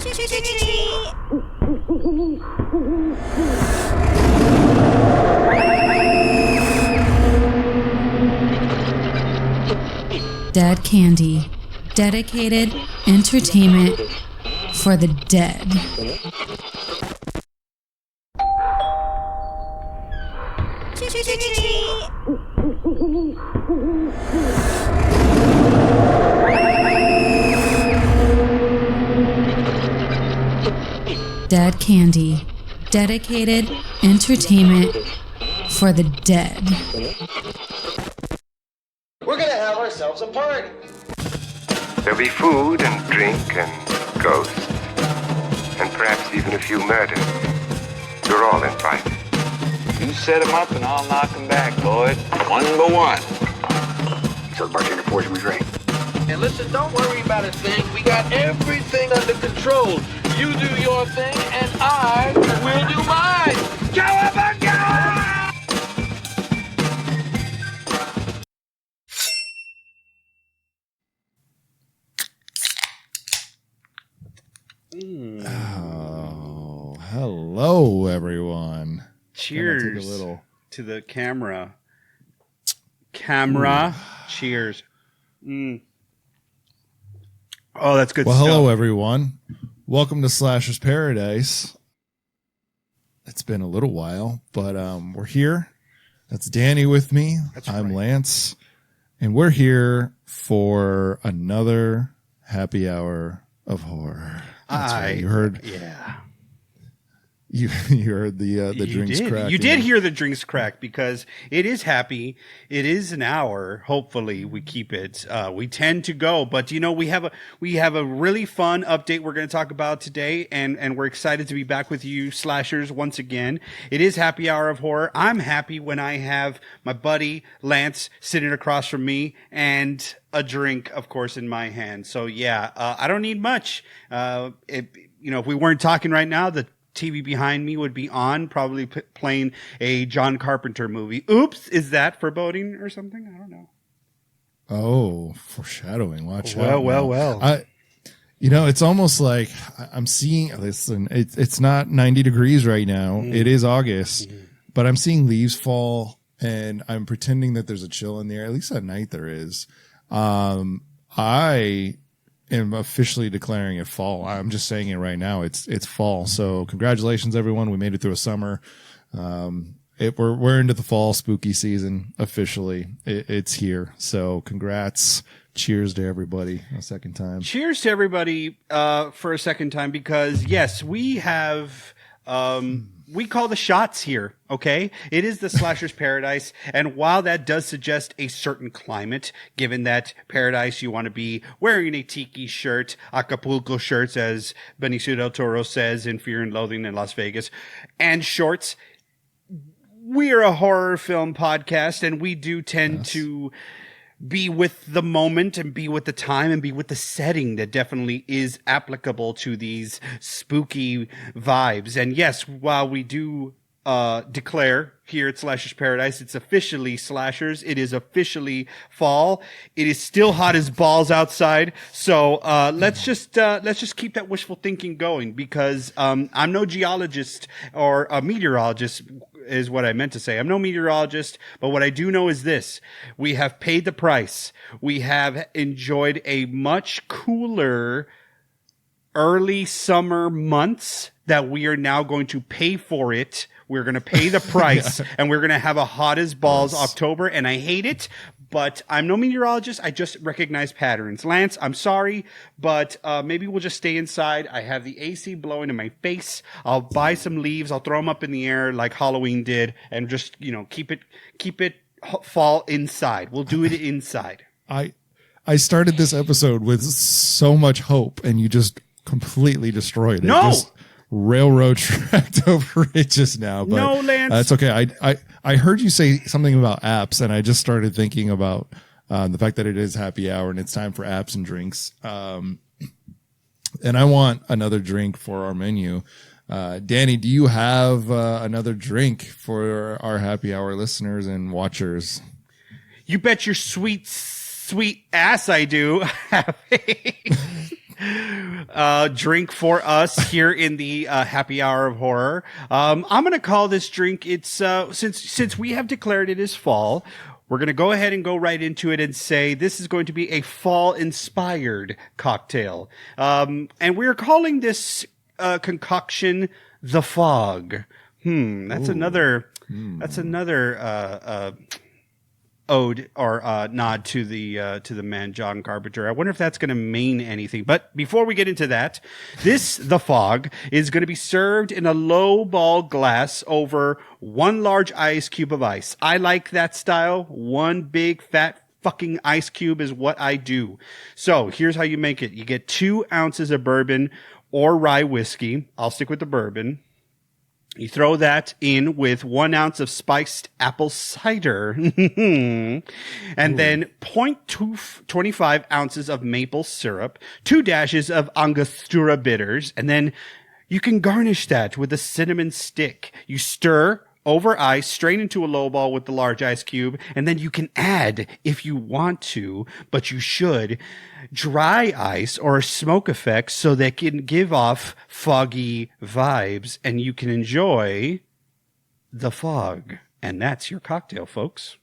Dead Candy. Dedicated entertainment for the dead. Dead Candy. Dedicated entertainment for the dead. We're gonna have ourselves a party. There'll be food and drink and ghosts, and perhaps even a few murders. You're all invited. You set 'em up and I'll knock 'em back, Lloyd. One by one. So the bartender pours me a drink. And listen, don't worry about a thing. We got everything under control. You do your thing, and I will do mine. Cowabunga! Oh, hello, everyone. Cheers Take a little to the camera. Cheers. Oh, that's good Well, stuff. hello, everyone. Welcome to Slasher's Paradise. It's been a little while, but we're here. That's Danny with me. I'm right. Lance, and we're here for another happy hour of horror. That's right. You heard, yeah. you heard the drinks crack. You did hear the drinks crack because it is happy. It is an hour. Hopefully, we keep it. We tend to go, but you know we have a really fun update we're going to talk about today, and we're excited to be back with you, slashers, once again. It is happy hour of horror. I'm happy when I have my buddy Lance sitting across from me and a drink, of course, in my hand. So yeah, I don't need much. If we weren't talking right now, the TV behind me would be on, probably playing a John Carpenter movie. Oops, is that foreboding or something? I don't know. Oh, foreshadowing. Watch out. Well. It's almost like I'm seeing, listen, it's not 90 degrees right now. It is August, but I'm seeing leaves fall and I'm pretending that there's a chill in the air. At least at night there is. I am officially declaring it fall. I'm just saying it right now. It's fall. So congratulations, everyone. We made it through a summer. We're into the fall spooky season officially. It's here. So congrats. Cheers to everybody a second time. Cheers to everybody for a second time because yes, we have we call the shots here, okay? It is the Slasher's Paradise, and while that does suggest a certain climate, given that paradise you want to be wearing a tiki shirt, Acapulco shirts, as Benicio del Toro says in Fear and Loathing in Las Vegas, and shorts, we are a horror film podcast, and we do tend to be with the moment and be with the time and be with the setting that definitely is applicable to these spooky vibes. And yes, while we do declare here at Slasher's Paradise, it's officially slashers. It is officially fall. It is still hot as balls outside. So let's just keep that wishful thinking going because I'm no geologist or a meteorologist is what I meant to say. I'm no meteorologist, but what I do know is this. We have paid the price. We have enjoyed a much cooler early summer months that we are now going to pay for it. We're going to pay the price and we're going to have a hot as balls October. And I hate it, but I'm no meteorologist. I just recognize patterns. Lance, I'm sorry, but maybe we'll just stay inside. I have the AC blowing in my face. I'll buy some leaves. I'll throw them up in the air like Halloween did and just, keep it fall inside. We'll do it inside. I started this episode with so much hope and you just completely destroyed it. No! Just railroad tracked over it just now. But no, Lance. That's okay. I heard you say something about apps, and I just started thinking about the fact that it is happy hour and it's time for apps and drinks. And I want another drink for our menu. Danny, do you have another drink for our happy hour listeners and watchers? You bet your sweet ass I do. drink for us here in the happy hour of horror. I'm going to call this drink. It's since we have declared it as fall, we're going to go ahead and go right into it and say this is going to be a fall-inspired cocktail. And we're calling this concoction the Fog. That's another. That's another ode or nod to the man John Carpenter. I wonder if that's going to mean anything. But before we get into that, the Fog is going to be served in a low ball glass over one large ice cube of ice. I like that style. One big fat fucking ice cube is what I do. So here's how you make it. You get 2 ounces of bourbon or rye whiskey. I'll stick with the bourbon. You throw that in with 1 ounce of spiced apple cider and then 0.25 ounces of maple syrup, 2 dashes of Angostura bitters, and then you can garnish that with a cinnamon stick. You stir over ice, strain into a low ball with the large ice cube, and then you can add, if you want to, but you should, dry ice or a smoke effect so they can give off foggy vibes, and you can enjoy the Fog. And that's your cocktail, folks.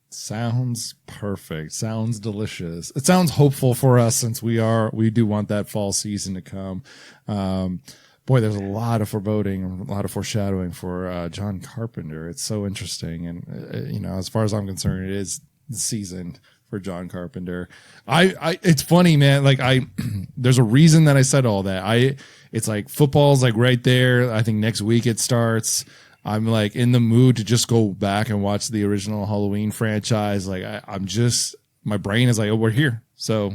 Sounds perfect. Sounds delicious. It sounds hopeful for us since we do want that fall season to come. Boy, there's a lot of foreboding, a lot of foreshadowing for John Carpenter. It's so interesting. And, as far as I'm concerned, it is the season for John Carpenter. It's funny, man. Like there's a reason that I said all that. It's like football's like right there. I think next week it starts. I'm like in the mood to just go back and watch the original Halloween franchise. Like my brain is like, oh, we're here. So,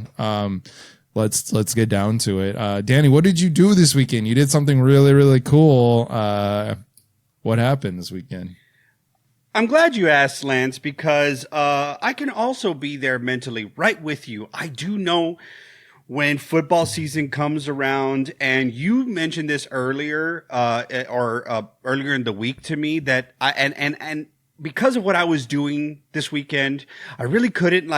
let's get down to it. Danny, what did you do this weekend? You did something really, really cool. What happened this weekend? I'm glad you asked, Lance, because I can also be there mentally right with you. I do know when football season comes around, and you mentioned this earlier earlier in the week to me that and because of what I was doing this weekend, I really couldn't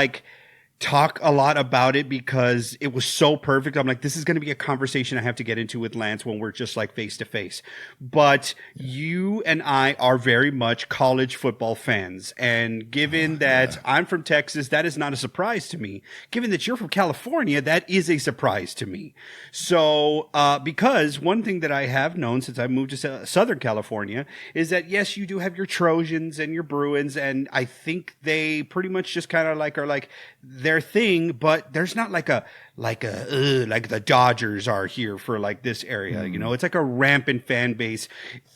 talk a lot about it because it was so perfect. I'm like, this is going to be a conversation I have to get into with Lance when we're just like face to face. But you and I are very much college football fans. And given that I'm from Texas, that is not a surprise to me. Given that you're from California, that is a surprise to me. So, because one thing that I have known since I moved to Southern California is that, yes, you do have your Trojans and your Bruins. And I think they pretty much just kind of are like their thing, but there's not like the Dodgers are here for like this area. It's like a rampant fan base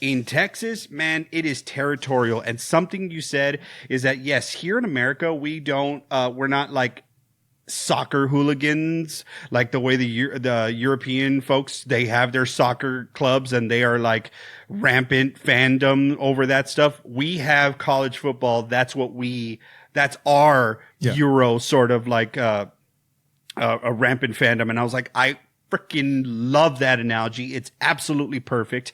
in Texas. Man, it is territorial. And something you said is that yes, here in America we're not like soccer hooligans like the way the European folks, they have their soccer clubs and they are like rampant fandom over that stuff. We have college football. That's our Euro sort of like a rampant fandom. And I was like, I freaking love that analogy. It's absolutely perfect.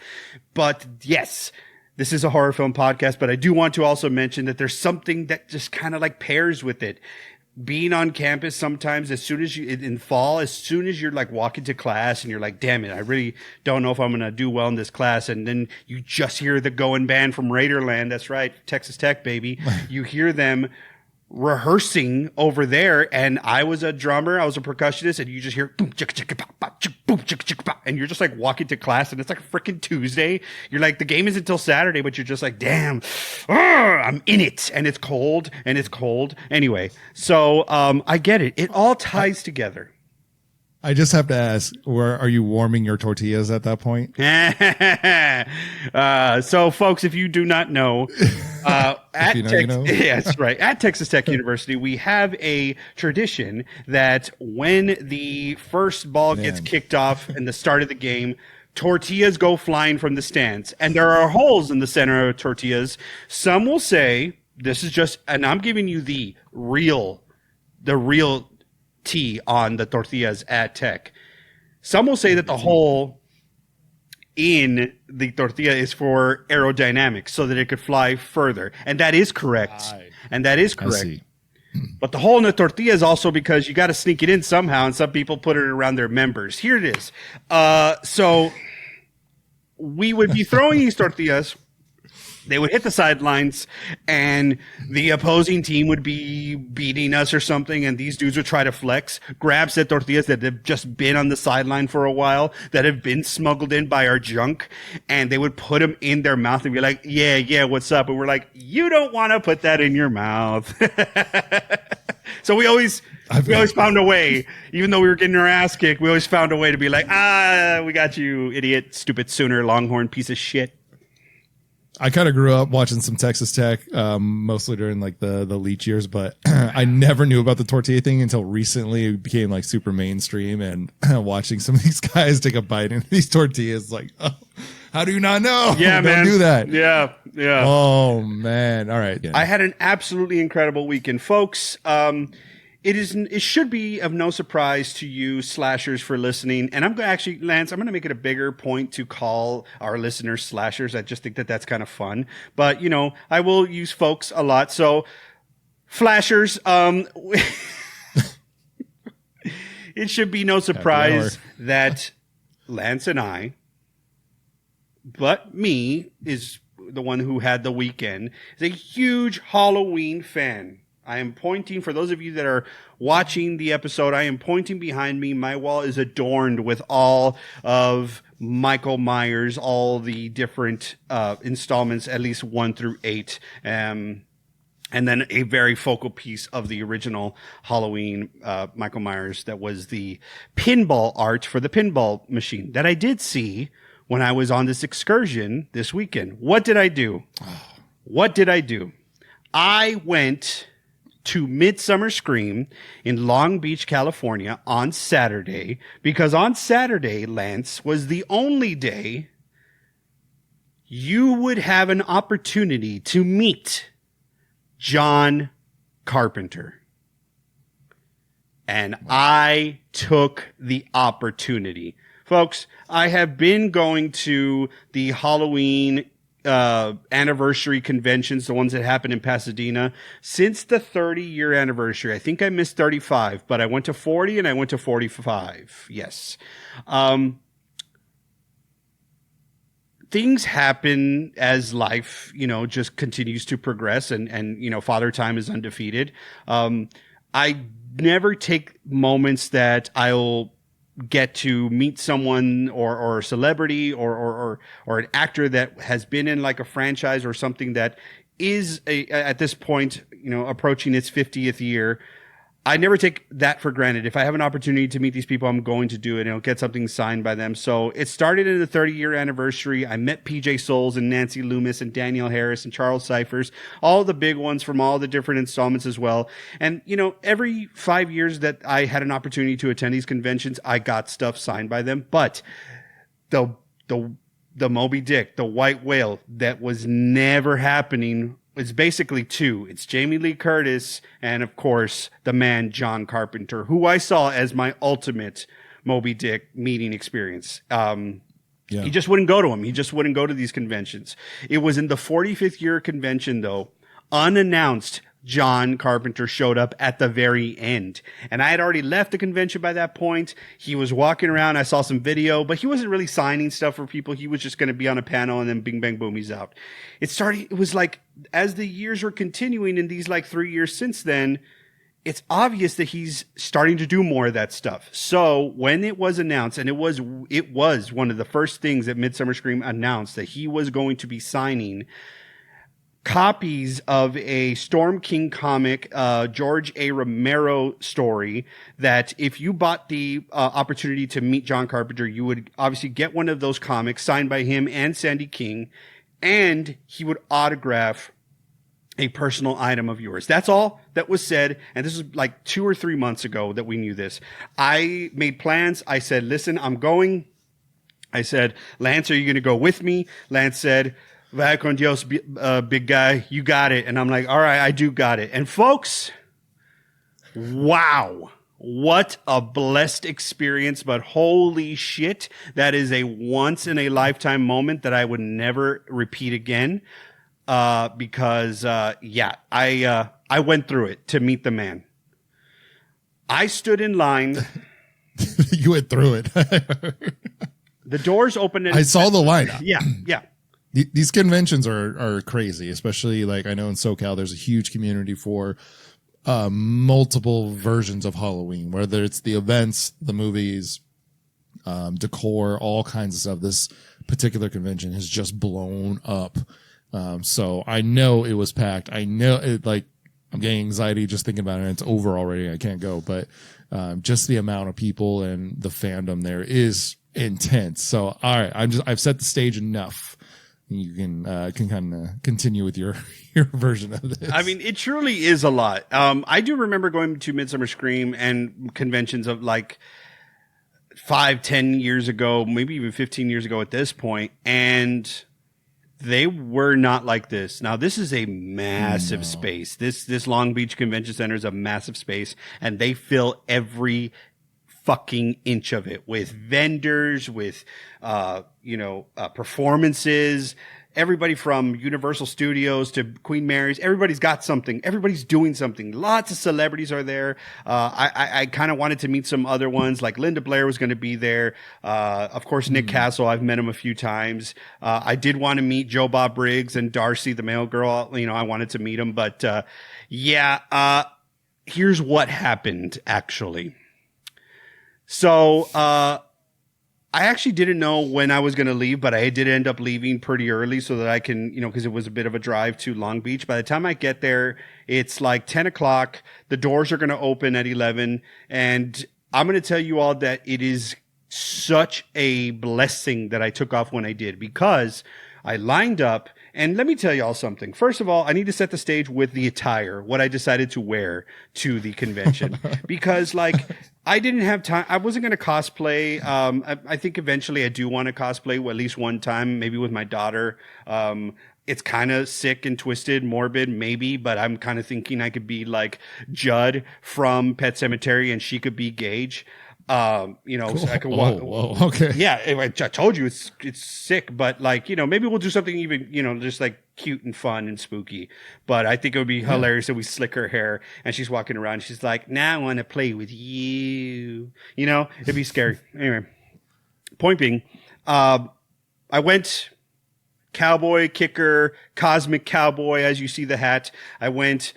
But yes, this is a horror film podcast, but I do want to also mention that there's something that just kind of like pairs with it. Being on campus sometimes, as soon as you're like walking to class and you're like, damn it, I really don't know if I'm going to do well in this class. And then you just hear the going band from Raiderland. That's right. Texas Tech, baby. You hear them rehearsing over there, and I was a drummer, I was a percussionist, and you just hear boom chicka chicka pop pop boom chicka chicka pop, and you're just like walking to class, and it's like a freaking Tuesday. You're like, the game is until Saturday, but you're just like, damn, I'm in it, and it's cold. Anyway, so I get it. It all ties together. I just have to ask, are you warming your tortillas at that point? So, folks, if you do not know, yes, right. At Texas Tech University, we have a tradition that when the first ball gets kicked off in the start of the game, tortillas go flying from the stands, and there are holes in the center of tortillas. Some will say this is just, and I'm giving you the real tea on the tortillas at Tech. Some will say that the hole in the tortilla is for aerodynamics so that it could fly further. And that is correct. But But the hole in the tortilla is also because you got to sneak it in somehow, and some people put it around their members. Here it is. So we would be throwing these tortillas. They would hit the sidelines, and the opposing team would be beating us or something, and these dudes would try to flex, grab said tortillas that have just been on the sideline for a while, that have been smuggled in by our junk, and they would put them in their mouth and be like, yeah, what's up? And we're like, you don't want to put that in your mouth. So we always found a way, even though we were getting our ass kicked, we always found a way to be like, we got you, idiot, stupid Sooner, Longhorn, piece of shit. I kind of grew up watching some Texas Tech, mostly during like the Leach years, but I never knew about the tortilla thing until recently. It became like super mainstream, and watching some of these guys take a bite into these tortillas, like, oh, how do you not know? Yeah, man. Don't do that. Yeah. Oh man. All right. Yeah. I had an absolutely incredible weekend, folks. It should be of no surprise to you slashers for listening. And I'm going to actually, Lance, I'm going to make it a bigger point to call our listeners slashers. I just think that that's kind of fun. But, you know, I will use folks a lot. So, flashers, it should be no surprise that Lance and I, but me is the one who had the weekend, is a huge Halloween fan. I am pointing, for those of you that are watching the episode, I am pointing behind me. My wall is adorned with all of Michael Myers, all the different installments, at least 1 through 8. And then a very focal piece of the original Halloween Michael Myers that was the pinball art for the pinball machine that I did see when I was on this excursion this weekend. What did I do? I went to Midsummer Scream in Long Beach, California on Saturday, because on Saturday, Lance, was the only day you would have an opportunity to meet John Carpenter. And I took the opportunity. Folks, I have been going to the Halloween anniversary conventions, the ones that happen in Pasadena, since the 30-year anniversary. I think I missed 35, but I went to 40 and I went to 45. Yes. Things happen as life, you know, just continues to progress, and you know, Father Time is undefeated. I never take moments that I'll get to meet someone or a celebrity or an actor that has been in like a franchise or something that is at this point, you know, approaching its 50th year. I never take that for granted. If I have an opportunity to meet these people, I'm going to do it and I'll get something signed by them. So it started in the 30-year anniversary. I met PJ Souls and Nancy Loomis and Danielle Harris and Charles Cyphers, all the big ones from all the different installments as well. And, you know, every 5 years that I had an opportunity to attend these conventions, I got stuff signed by them. But the Moby Dick, the White Whale, that was never happening. It's basically two. It's Jamie Lee Curtis and, of course, the man John Carpenter, who I saw as my ultimate Moby Dick meeting experience. He just wouldn't go to them. He just wouldn't go to these conventions. It was in the 45th year convention, though, unannounced, John Carpenter showed up at the very end. And I had already left the convention by that point. He was walking around. I saw some video, but he wasn't really signing stuff for people. He was just going to be on a panel, and then bing, bang, boom, he's out. It was like, as the years were continuing in these like 3 years since then, it's obvious that he's starting to do more of that stuff. So when it was announced, and it was one of the first things that Midsummer Scream announced, that he was going to be signing copies of a Storm King comic, George A. Romero story, that if you bought the opportunity to meet John Carpenter, you would obviously get one of those comics signed by him and Sandy King, and he would autograph a personal item of yours. That's all that was said. And this was like 2 or 3 months ago that we knew this. I made plans. I said, listen, I'm going. I said, Lance, are you going to go with me? Lance said, "Va con Dios, big guy, you got it." And I'm like, all right, I do got it. And folks, wow, what a blessed experience. But holy shit, that is a once in a lifetime moment that I would never repeat again. Because I went through it to meet the man. I stood in line. You went through it. The doors opened. I saw the lineup. Yeah. These conventions are crazy, especially like I know in SoCal, there's a huge community for multiple versions of Halloween, whether it's the events, the movies, decor, all kinds of stuff. This particular convention has just blown up. So I know it was packed. I know it, like, I'm getting anxiety just thinking about it. It's over already. I can't go, but just the amount of people and the fandom there is intense. So, all right, I've set the stage enough. You can kind of continue with your version of this. I mean, it truly is a lot. I do remember going to Midsummer Scream and conventions of like 5-10 years ago, maybe even 15 years ago at this point, and they were not like this. Now, this is a massive space. This Long Beach Convention Center is a massive space, and they fill every fucking inch of it with vendors, with performances. Everybody from Universal Studios to Queen Mary's, everybody's got something. Everybody's doing something. Lots of celebrities are there. I kind of wanted to meet some other ones, like Linda Blair was going to be there. Of course, Nick Castle. I've met him a few times. I did want to meet Joe Bob Briggs and Darcy, the mail girl. I wanted to meet him, but here's what happened actually. So, I actually didn't know when I was going to leave, but I did end up leaving pretty early so that I can, because it was a bit of a drive to Long Beach. By the time I get there, it's like 10 o'clock. The doors are going to open at 11. And I'm going to tell you all that it is such a blessing that I took off when I did, because I lined up. And let me tell you all something. First of all, I need to set the stage with the attire, what I decided to wear to the convention, because I didn't have time. I wasn't going to cosplay. I think eventually I do want to cosplay at least one time, maybe with my daughter. It's kind of sick and twisted, morbid, maybe, but I'm kind of thinking I could be like Judd from Pet Sematary and she could be Gage. Cool. So I could walk. Whoa, okay. Yeah, I told you it's sick, but maybe we'll do something even, just like cute and fun and spooky. But I think it would be hilarious if we slick her hair and she's walking around. And she's like, "Now I want to play with you." It'd be scary. Anyway, point being, I went cowboy, kicker, cosmic cowboy, as you see the hat. I went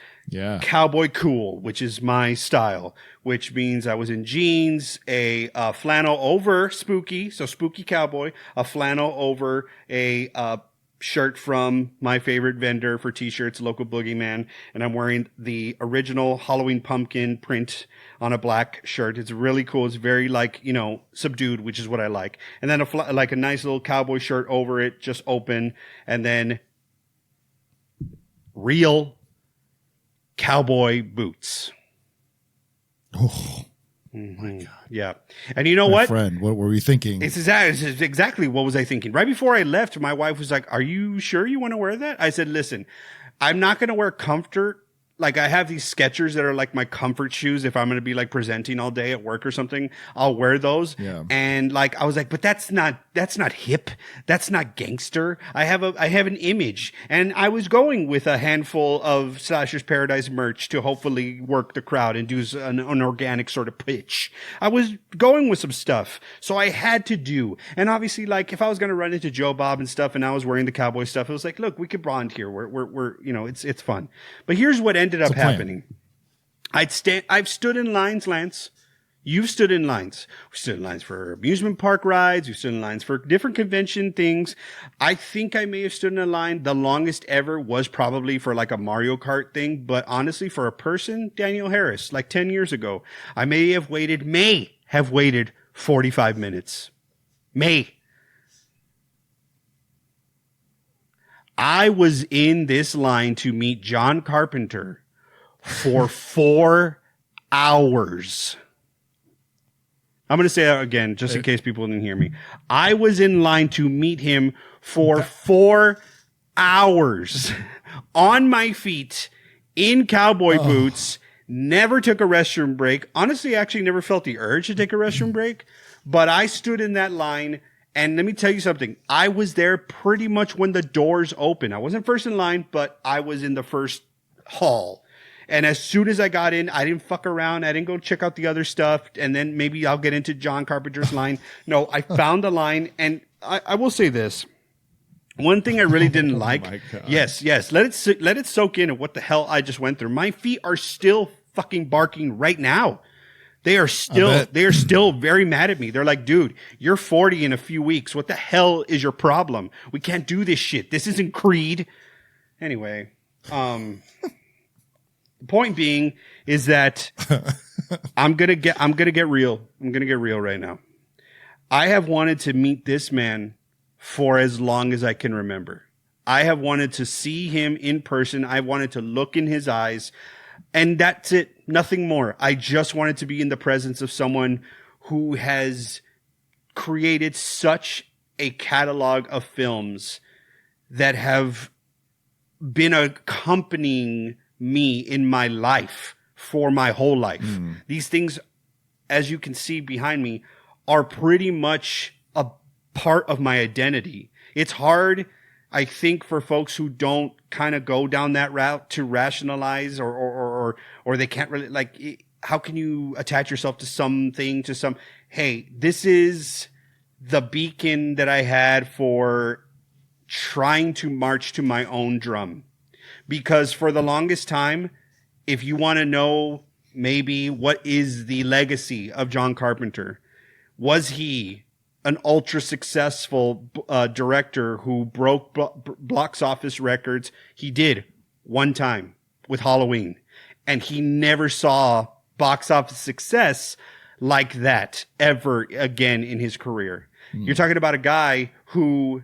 cowboy cool, which is my style, which means I was in jeans, a flannel over spooky, so spooky cowboy, a flannel over a shirt from my favorite vendor for t-shirts, Local Boogeyman, and I'm wearing the original Halloween pumpkin print on a black shirt. It's really cool. It's very subdued, which is what I like. And then a nice little cowboy shirt over it, just open, and then real cowboy boots. Oh, my God. Yeah. And you know what? Friend, what were we thinking? It's exactly what was I thinking. Right before I left, my wife was like, "Are you sure you want to wear that?" I said, "Listen, I'm not going to wear comfort. Like, I have these Skechers that are like my comfort shoes. If I'm going to be like presenting all day at work or something, I'll wear those." Yeah. And I was like, but that's not hip. That's not gangster. I have an image. And I was going with a handful of Slashers Paradise merch to hopefully work the crowd and do an organic sort of pitch. I was going with some stuff. So I had to do. And obviously, if I was going to run into Joe Bob and stuff and I was wearing the cowboy stuff, it was like, look, we could bond here. We're it's fun. But here's what ended up happening. I've stood in lines, Lance. You've stood in lines. We stood in lines for amusement park rides. We've stood in lines for different convention things. I think I may have stood in a line. The longest ever was probably for a Mario Kart thing. But honestly, for a person, Daniel Harris, 10 years ago, I may have waited 45 minutes. I was in this line to meet John Carpenter for 4 hours. I'm going to say that again, just in case people didn't hear me. I was in line to meet him for 4 hours on my feet in cowboy boots. Never took a restroom break. Honestly, I actually never felt the urge to take a restroom break, but I stood in that line. And let me tell you something. I was there pretty much when the doors opened. I wasn't first in line, but I was in the first hall. And as soon as I got in, I didn't fuck around. I didn't go check out the other stuff. And then maybe I'll get into John Carpenter's line. No, I found the line. And I will say this. One thing I really didn't like. My God. Yes. Let it soak in of what the hell I just went through. My feet are still fucking barking right now. They are still very mad at me. They're like, dude, you're 40 in a few weeks. What the hell is your problem? We can't do this shit. This isn't Creed. Anyway, the point being is that I'm gonna get real. I'm gonna get real right now. I have wanted to meet this man for as long as I can remember. I have wanted to see him in person. I wanted to look in his eyes. And that's it. Nothing more. I just wanted to be in the presence of someone who has created such a catalog of films that have been accompanying me in my life for my whole life. These things, as you can see behind me, are pretty much a part of my identity. It's hard, I think, for folks who don't kind of go down that route to rationalize or they can't really, like, how can you attach yourself to something, to some, hey, this is the beacon that I had for trying to march to my own drum. Because for the longest time, if you want to know maybe what is the legacy of John Carpenter, was he an ultra successful director who broke box office records? He did one time with Halloween, and he never saw box office success like that ever again in his career. You're talking about a guy who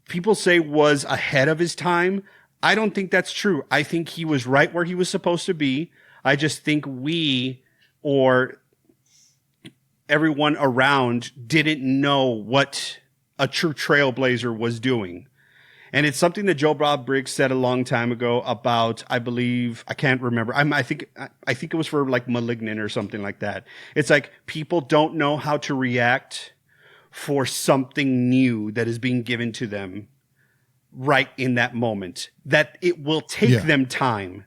people say was ahead of his time. I don't think that's true. I think he was right where he was supposed to be. I just think we, or everyone around, didn't know what a true trailblazer was doing. And it's something that Joe Bob Briggs said a long time ago about, I believe, I can't remember. I think it was for like Malignant or something like that. It's like people don't know how to react for something new that is being given to them right in that moment, that it will take them time.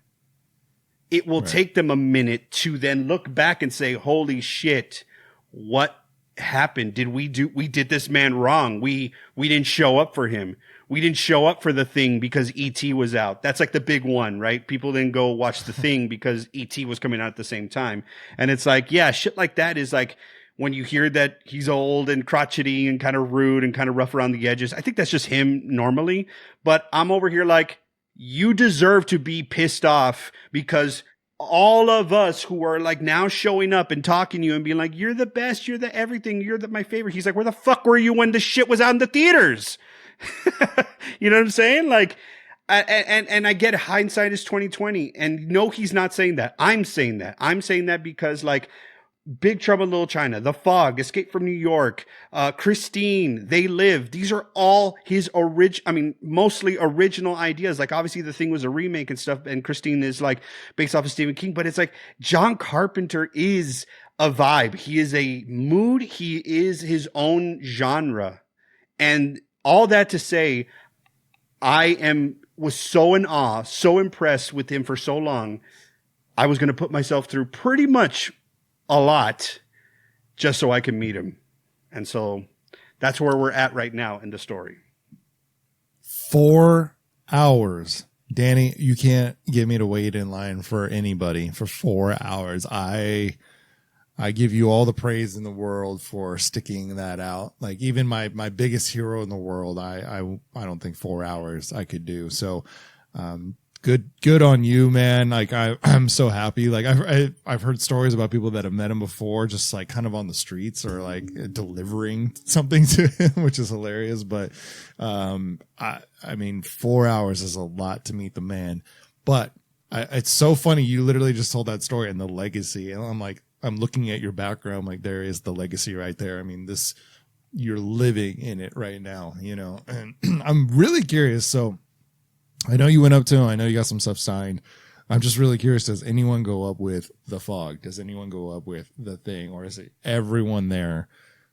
It will take them a minute to then look back and say, holy shit, what happened? We did this man wrong. We didn't show up for him. We didn't show up for The Thing because E.T. was out. That's like the big one, right? People didn't go watch The Thing because E.T. was coming out at the same time. And it's like, yeah, shit like that is like, when you hear that he's old and crotchety and kind of rude and kind of rough around the edges, I think that's just him normally. But I'm over here like, you deserve to be pissed off, because all of us who are like now showing up and talking to you and being like, you're the best, you're the everything, you're my favorite. He's like, where the fuck were you when the shit was out in the theaters? You know what I'm saying? Like, and I get hindsight is 2020, and no, he's not saying that. I'm saying that. I'm saying that because like, Big Trouble in Little China, The Fog, Escape from New York, Christine, They Live. These are all his mostly original ideas. Like, obviously The Thing was a remake and stuff, and Christine is like based off of Stephen King, but it's like John Carpenter is a vibe. He is a mood. He is his own genre. And all that to say, was so in awe, so impressed with him for so long. I was going to put myself through pretty much a lot just so I can meet him. And so that's where we're at right now in the story. 4 hours. Danny, you can't get me to wait in line for anybody for 4 hours. I give you all the praise in the world for sticking that out. Like, even my biggest hero in the world, I don't think 4 hours I could do. So, good on you, man. Like, I'm so happy. Like, I've heard stories about people that have met him before, just like kind of on the streets or like delivering something to him, which is hilarious. But, I mean, 4 hours is a lot to meet the man, but it's so funny. You literally just told that story and the legacy. And I'm looking at your background. Like, there is the legacy right there. I mean, you're living in it right now, you know, and I'm really curious. So, I know you went up to him. I know you got some stuff signed. I'm just really curious. Does anyone go up with The Fog? Does anyone go up with The Thing? Or is it everyone there,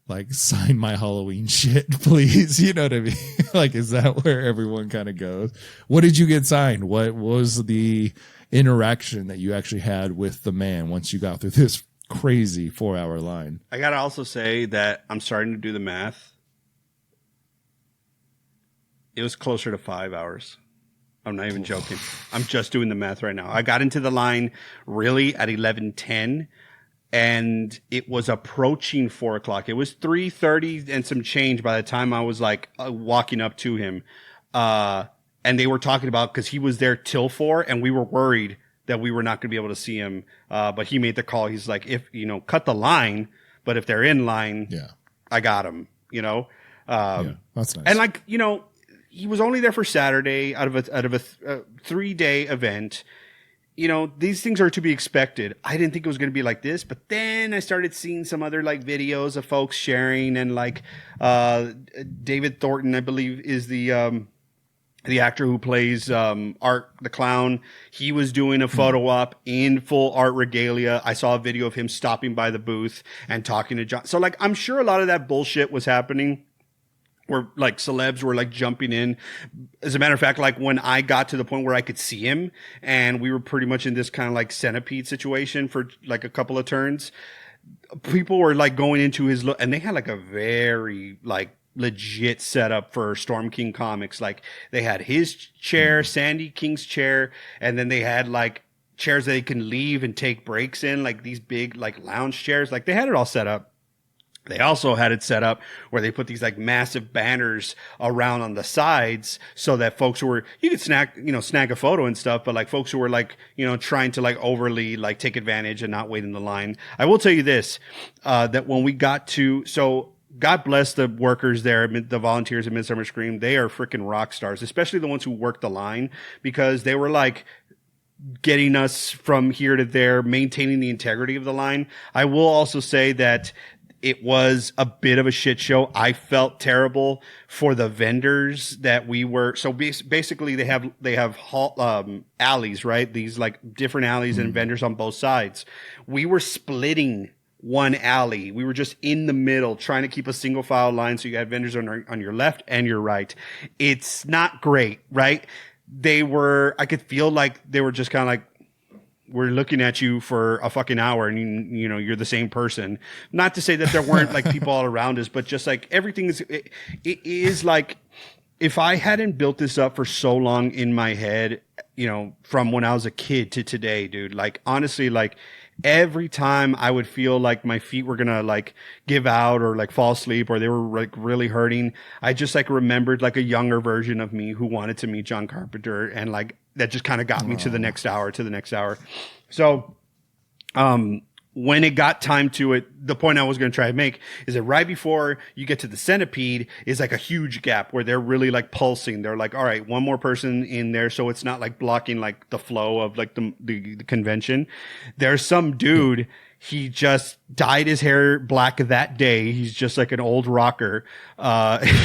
like, sign my Halloween shit, please? You know what I mean? Like, is that where everyone kind of goes? What did you get signed? What was the interaction that you actually had with the man once you got through this crazy 4-hour line. I gotta also say that I'm starting to do the math. It was closer to 5 hours. I'm not even joking. I'm just doing the math right now. I got into the line really at 11:10, and it was approaching 4 o'clock. It was 3:30 and some change by the time I was like walking up to him. And they were talking about, because he was there till 4, and we were worried that we were not going to be able to see him. But he made the call. He's like, if cut the line, but if they're in line, I got him. That's nice. And he was only there for Saturday out of a 3-day event. These things are to be expected. I didn't think it was going to be like this, but then I started seeing some other like videos of folks sharing, and like David Thornton, I believe, is the actor who plays Art the Clown. He was doing a photo op in full art regalia. I saw a video of him stopping by the booth and talking to John. So like, I'm sure a lot of that bullshit was happening, where like celebs were like jumping in. As a matter of fact, like when I got to the point where I could see him, and we were pretty much in this kind of like centipede situation for like a couple of turns, people were like going into his look, and they had like a very like legit setup for Storm King Comics. Like they had his chair, Sandy King's chair, and then they had like chairs that they can leave and take breaks in, like these big like lounge chairs. Like they had it all set up. They also had it set up where they put these like massive banners around on the sides, so that folks who were, you could snag a photo and stuff, but like folks who were like, trying to like overly like take advantage and not wait in the line. I will tell you this, that when we got to, so God bless the workers there, the volunteers at Midsummer Scream. They are freaking rock stars, especially the ones who work the line, because they were like getting us from here to there, maintaining the integrity of the line. I will also say that it was a bit of a shit show. I felt terrible for the vendors that we were. So basically they have alleys, right? These like different alleys and vendors on both sides. We were splitting one alley. We were just in the middle trying to keep a single file line. So you had vendors on your left and your right. It's not great, right? I could feel like they were just kind of like, we're looking at you for a fucking hour, and you're the same person. Not to say that there weren't like people all around us, but just like everything it is like, if I hadn't built this up for so long in my head, from when I was a kid to today, dude, like honestly, like every time I would feel like my feet were gonna like give out or like fall asleep or they were like really hurting, I just like remembered like a younger version of me who wanted to meet John Carpenter, and like that just kind of got me to the next hour. So, when it got time to it, the point I was going to try to make is that right before you get to the centipede is like a huge gap where they're really like pulsing. They're like, all right, one more person in there. So it's not like blocking like the flow of like the convention. There's some dude, he just dyed his hair black that day. He's just like an old rocker.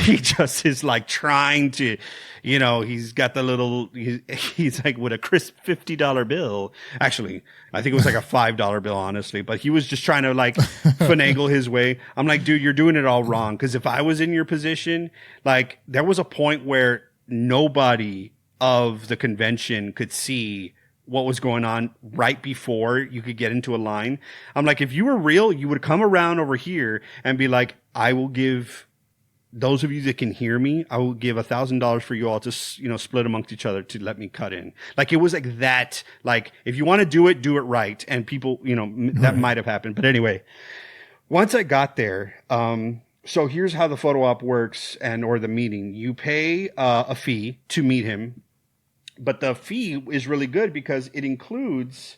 He just is like trying to, he's got the little, he's like with a crisp $50 bill. Actually, I think it was like a $5 bill, honestly, but he was just trying to like finagle his way. I'm like, dude, you're doing it all wrong. Cause if I was in your position, like there was a point where nobody of the convention could see what was going on right before you could get into a line. I'm like, if you were real, you would come around over here and be like, I will give those of you that can hear me, I will give $1,000 for you all to, split amongst each other to let me cut in. Like, it was like that. Like, if you want to do it right. And people, that might have happened. But anyway, once I got there, so here's how the photo op works or the meeting. You pay a fee to meet him. But the fee is really good because it includes,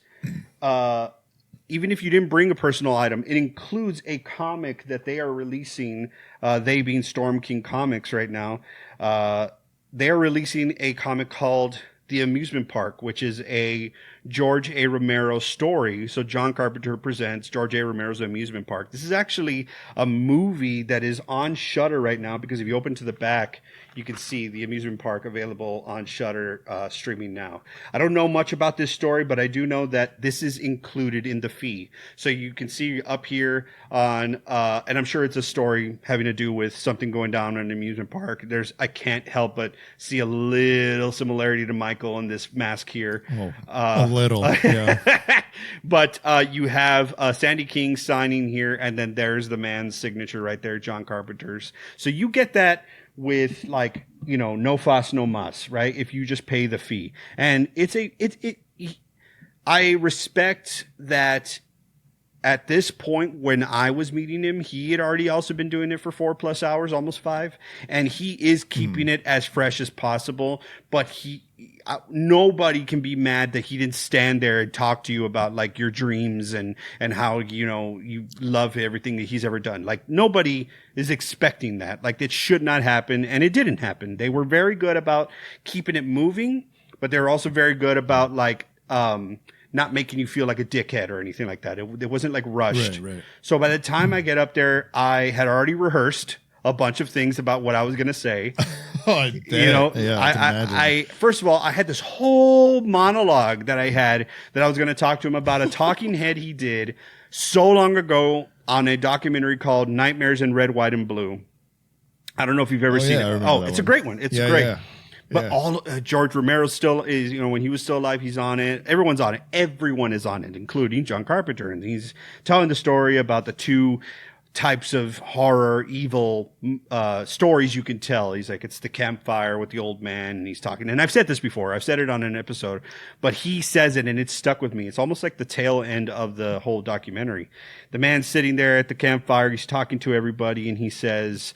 even if you didn't bring a personal item, it includes a comic that they are releasing, they being Storm King Comics right now. They are releasing a comic called The Amusement Park, which is a George A. Romero story. So John Carpenter presents George A. Romero's Amusement Park. This is actually a movie that is on Shudder right now, because if you open to the back, you can see The Amusement Park available on Shudder, streaming now. I don't know much about this story, but I do know that this is included in the fee. So you can see up here on, and I'm sure it's a story having to do with something going down in an amusement park. I can't help but see a little similarity to Michael in this mask here. A little. Yeah. But you have Sandy King signing here, and then there's the man's signature right there, John Carpenter's. So you get that with like, no fuss, no muss, right? If you just pay the fee. And I respect that at this point when I was meeting him, he had already also been doing it for 4+ hours, almost 5. And he is keeping it as fresh as possible, but nobody can be mad that he didn't stand there and talk to you about like your dreams and how, you love everything that he's ever done. Like nobody is expecting that. Like it should not happen. And it didn't happen. They were very good about keeping it moving, but they were also very good about like, not making you feel like a dickhead or anything like that. It wasn't like rushed. Right. So by the time I get up there, I had already rehearsed a bunch of things about what I was going to say. I I first of all, I had this whole monologue that I had that I was going to talk to him about a talking head he did so long ago on a documentary called Nightmares in Red, White, and Blue. I don't know if you've ever seen it. Oh, it's a great one. It's great. Yeah. But George Romero still is, when he was still alive, he's on it. Everyone's on it. Everyone is on it, including John Carpenter. And he's telling the story about the two types of horror, evil stories you can tell. He's like, it's the campfire with the old man, and he's talking. And I've said this before. I've said it on an episode. But he says it, and it's stuck with me. It's almost like the tail end of the whole documentary. The man's sitting there at the campfire. He's talking to everybody, and he says,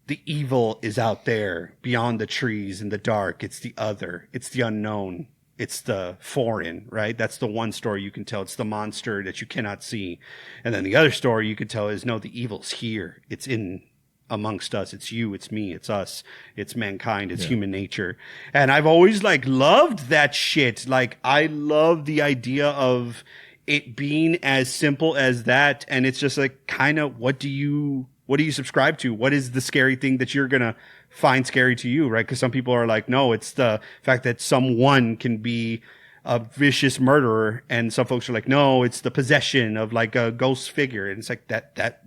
the evil is out there beyond the trees in the dark. It's the other. It's the unknown. It's the foreign, right? That's the one story you can tell. It's the monster that you cannot see. And then the other story you can tell is, no, the evil's here. It's in amongst us. It's you. It's me. It's us. It's mankind. It's human nature. And I've always loved that shit. Like I love the idea of it being as simple as that. And it's just like, kind of, what do you subscribe to? What is the scary thing that you're going to find scary to you, right? Because some people are like, no, it's the fact that someone can be a vicious murderer. And some folks are like, no, it's the possession of like a ghost figure. And it's like that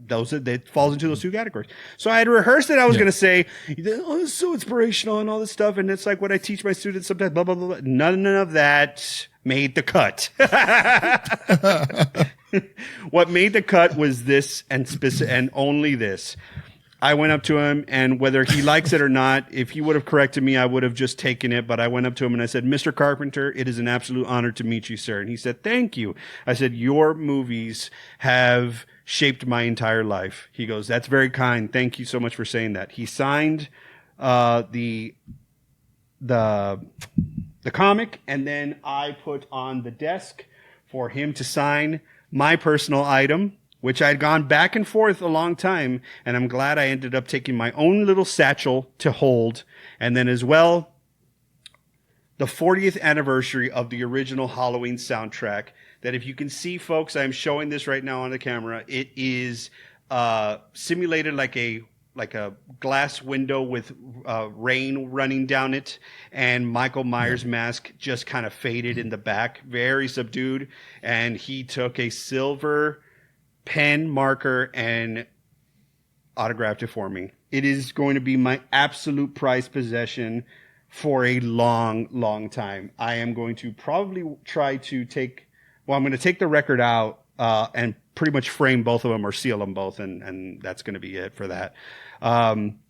falls into those two categories. So I had rehearsed it. I was going to say, oh, it's so inspirational and all this stuff. And it's like what I teach my students sometimes, blah, blah, blah. None of that made the cut. What made the cut was this and only this. I went up to him, and whether he likes it or not, if he would have corrected me, I would have just taken it. But I went up to him and I said, Mr. Carpenter, it is an absolute honor to meet you, sir. And he said, thank you. I said, your movies have shaped my entire life. He goes, that's very kind. Thank you so much for saying that. He signed the comic, and then I put on the desk for him to sign my personal item, which I had gone back and forth a long time, and I'm glad I ended up taking my own little satchel to hold. And then as well, the 40th anniversary of the original Halloween soundtrack, that if you can see, folks, I'm showing this right now on the camera. It is simulated like a glass window with rain running down it, and Michael Myers' mask just kind of faded in the back, very subdued. And he took a silver pen marker and autographed it for me. It is going to be my absolute prized possession for a long, long time. I am going to probably try to I'm going to take the record out and pretty much frame both of them or seal them both, and that's going to be it for that.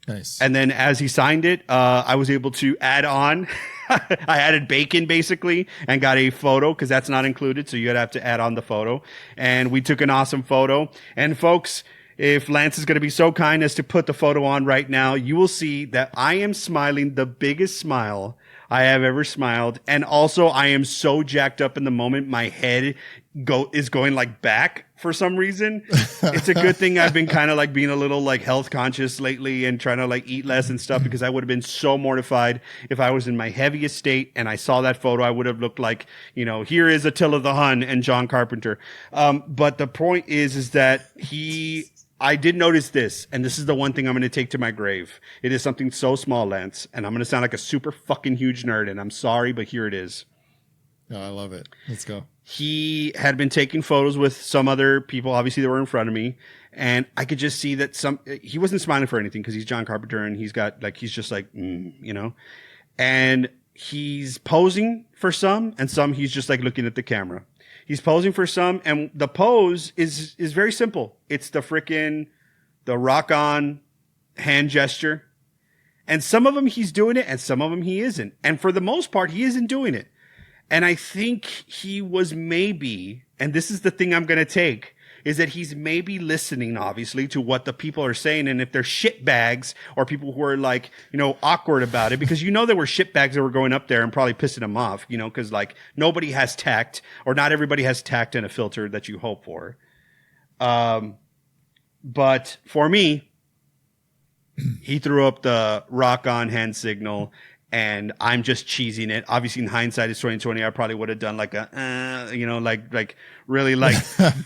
Nice. And then as he signed it, I was able to add on. I added bacon basically and got a photo because that's not included. So you'd have to add on the photo. And we took an awesome photo. And folks, if Lance is going to be so kind as to put the photo on right now, you will see that I am smiling the biggest smile I have ever smiled. And also I am so jacked up in the moment. My head is going like back for some reason. It's a good thing I've been kind of like being a little like health conscious lately and trying to like eat less and stuff, because I would have been so mortified if I was in my heaviest state and I saw that photo. I would have looked like, here is Attila the Hun and John Carpenter. But the point is that I did notice this, and this is the one thing I'm going to take to my grave. It is something so small, Lance, and I'm going to sound like a super fucking huge nerd, and I'm sorry, but here it is. Oh, I love it. Let's go. He had been taking photos with some other people, obviously, that were in front of me, and I could just see that he wasn't smiling for anything because he's John Carpenter, and he's just like, And he's posing for some, and some he's just like looking at the camera. He's posing for some, and the pose is very simple. It's the rock on hand gesture. And some of them he's doing it, and some of them he isn't. And for the most part, he isn't doing it. And I think he was maybe, and this is the thing I'm going to take, is that he's maybe listening, obviously, to what the people are saying. And if they're shitbags or people who are like, awkward about it, because there were shitbags that were going up there and probably pissing him off, because like nobody has tact, or not everybody has tact and a filter that you hope for. But for me, he threw up the rock on hand signal, and I'm just cheesing it. Obviously, in hindsight, it's 2020. I probably would have done like like really like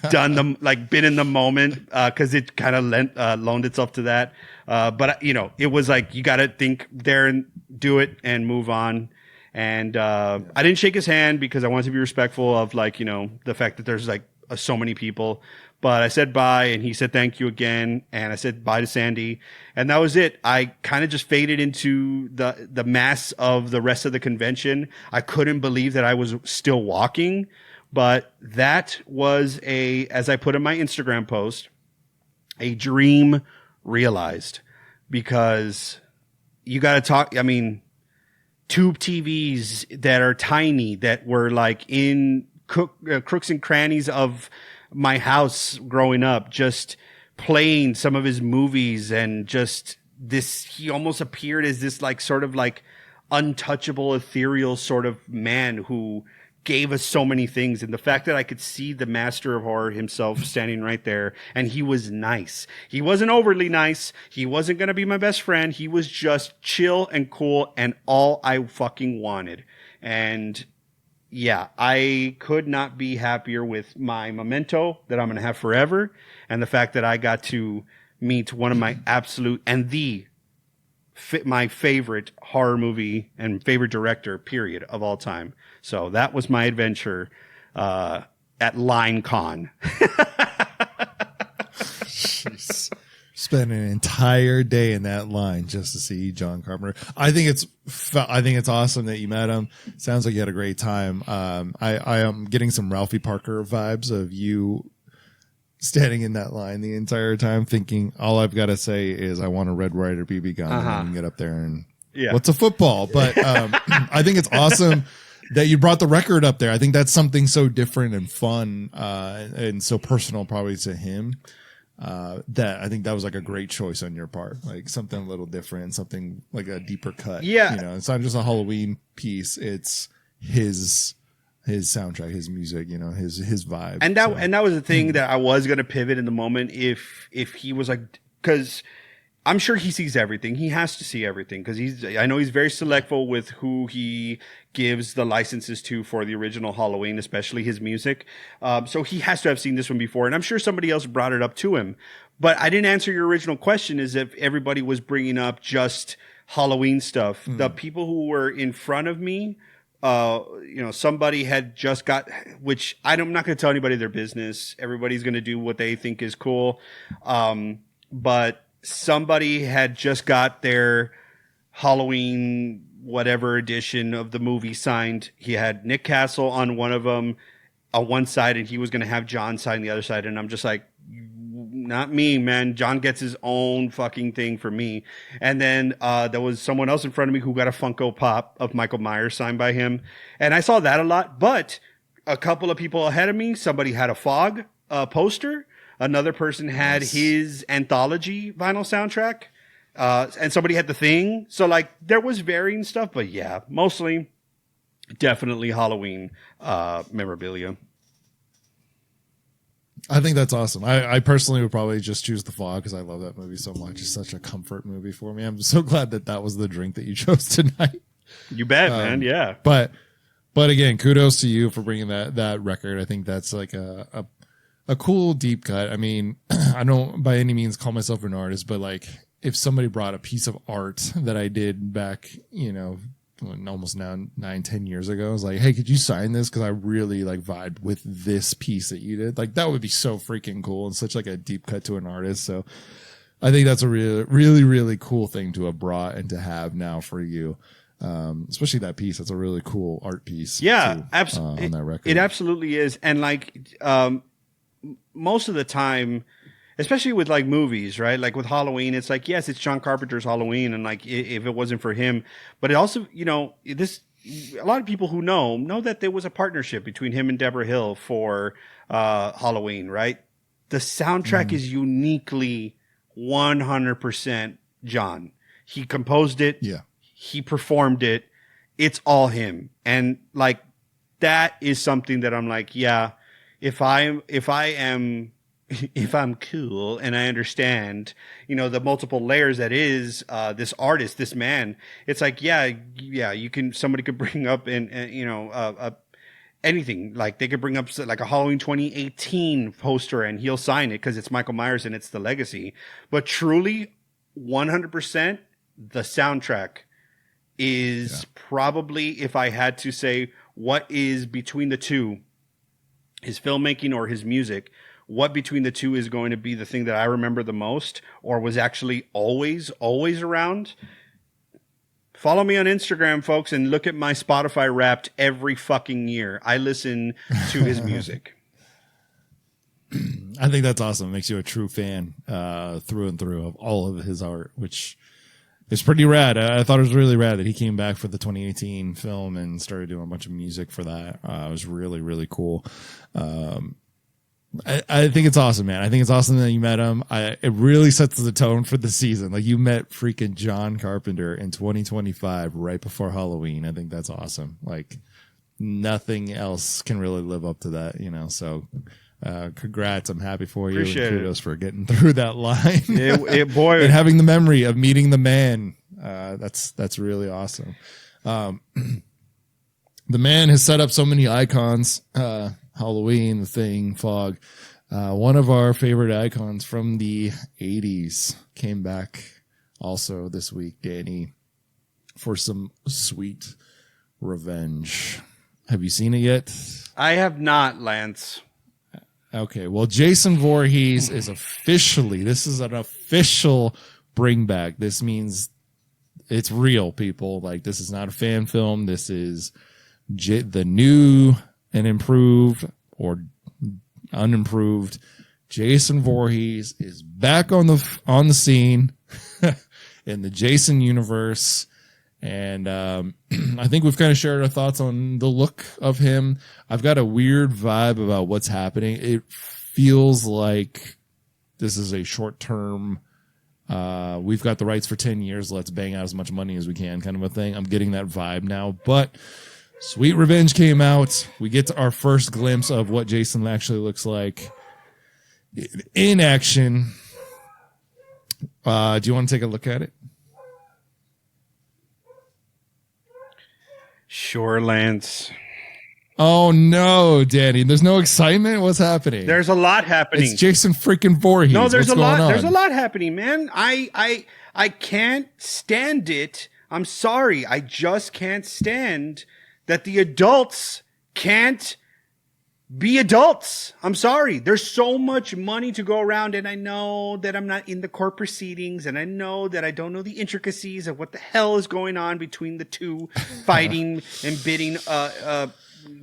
done them, like been in the moment, because it kind of loaned itself to that. But it was like, you got to think there and do it and move on. And I didn't shake his hand because I wanted to be respectful of like, the fact that there's like so many people. But I said bye, and he said thank you again, and I said bye to Sandy, and that was it. I kind of just faded into the mass of the rest of the convention. I couldn't believe that I was still walking, but that was as I put in my Instagram post, a dream realized, because you got to talk. I mean, tube TVs that are tiny, that were like in crooks and crannies of my house growing up, just playing some of his movies, and just this, he almost appeared as this like sort of like untouchable, ethereal sort of man who gave us so many things. And the fact that I could see the master of horror himself standing right there, and he was nice. He wasn't overly nice. He wasn't going to be my best friend. He was just chill and cool, and all I fucking wanted. And yeah, I could not be happier with my memento that I'm going to have forever, and the fact that I got to meet one of my absolute and my favorite horror movie and favorite director, period, of all time. So that was my adventure at LineCon. Jeez. Spend an entire day in that line just to see John Carpenter. I think it's awesome that you met him. Sounds like you had a great time. I am getting some Ralphie Parker vibes of you standing in that line the entire time, thinking all I've got to say is I want a Red Ryder BB gun, and then you can get up there and what's a football? But I think it's awesome that you brought the record up there. I think that's something so different and fun and so personal, probably to him. That I think that was like a great choice on your part, like something a little different, something like a deeper cut. Yeah, it's not just a Halloween piece; it's his soundtrack, his music, his vibe. And that was the thing that I was going to pivot in the moment if he was like, because I'm sure he sees everything. He has to see everything, because I know he's very selectful with who he gives the licenses to for the original Halloween, especially his music. So he has to have seen this one before, and I'm sure somebody else brought it up to him. But I didn't answer your original question, is if everybody was bringing up just Halloween stuff. The people who were in front of me, somebody had just got, which I'm not going to tell anybody their business. Everybody's going to do what they think is cool. But somebody had just got their Halloween whatever edition of the movie signed. He had Nick Castle on one of them on one side, and he was going to have John sign the other side. And I'm just like, not me, man. John gets his own fucking thing for me. And then there was someone else in front of me who got a Funko Pop of Michael Myers signed by him. And I saw that a lot. But a couple of people ahead of me, somebody had a Fog poster. Another person had his anthology vinyl soundtrack. And somebody had The Thing. So like there was varying stuff, but yeah, mostly definitely Halloween memorabilia. I think that's awesome. I personally would probably just choose The Fog because I love that movie so much. It's such a comfort movie for me. I'm so glad that was the drink that you chose tonight. You bet, man. Yeah. But again, kudos to you for bringing that record. I think that's like a cool deep cut. I mean, I don't by any means call myself an artist, but like if somebody brought a piece of art that I did back, almost now 9-10 years ago, I was like, hey, could you sign this? Because I really like vibed with this piece that you did. Like that would be so freaking cool and such like a deep cut to an artist. So I think that's a really, really, really cool thing to have brought and to have now for you. Especially that piece. That's a really cool art piece. Yeah, too, absolutely. on that record. It absolutely is. And like, most of the time, especially with like movies, right? Like with Halloween, it's like, yes, it's John Carpenter's Halloween. And like, if it wasn't for him, but it also, you know, a lot of people who know that there was a partnership between him and Deborah Hill for, Halloween, right? The soundtrack is uniquely 100% John. He composed it. Yeah. He performed it. It's all him. And like, that is something that I'm like, yeah, if I'm cool and I understand, you know, the multiple layers that is, this artist, this man, it's like, yeah, somebody could bring up anything. Like they could bring up like a Halloween 2018 poster and he'll sign it because it's Michael Myers and it's the legacy. But truly, 100%, the soundtrack is probably, if I had to say what is between the two, his filmmaking or his music, what between the two is going to be the thing that I remember the most or was actually always around. Follow me on Instagram, folks, and look at my Spotify Wrapped every fucking year. I listen to his music. I think that's awesome. It makes you a true fan through and through of all of his art, which is pretty rad. I thought it was really rad that he came back for the 2018 film and started doing a bunch of music for that. It was really, really cool. I think it's awesome, man. I think it's awesome that you met him. It really sets the tone for the season. Like you met freaking John Carpenter in 2025, right before Halloween. I think that's awesome. Like nothing else can really live up to that, you know? So, congrats. I'm happy for you. Appreciate and kudos for getting through that line. Boy, and having the memory of meeting the man. That's really awesome. The man has set up so many icons, Halloween, The Thing, Fog. One of our favorite icons from the 80s came back also this week, Danny, for some sweet revenge. Have you seen it yet? I have not, Lance. Okay, well, Jason Voorhees is this is an official bring back. This means it's real, people. Like, this is not a fan film. This is the new and improved or unimproved Jason Voorhees is back on the scene in the Jason universe. And I think we've kind of shared our thoughts on the look of him. I've got a weird vibe about what's happening. It feels like this is a short term, we've got the rights for 10 years. Let's bang out as much money as we can kind of a thing. I'm getting that vibe now, but Sweet Revenge came out. We get to our first glimpse of what Jason actually looks like in action. Do you want to take a look at it? Sure, Lance. Oh no, Danny! There's no excitement. What's happening? There's a lot happening. It's Jason freaking Voorhees. No, there's What's a lot. going on? There's a lot happening, man. I can't stand it. I'm sorry. I just can't stand that the adults can't be adults. I'm sorry. There's so much money to go around, and I know that I'm not in the court proceedings, and I know that I don't know the intricacies of what the hell is going on between the two fighting and bidding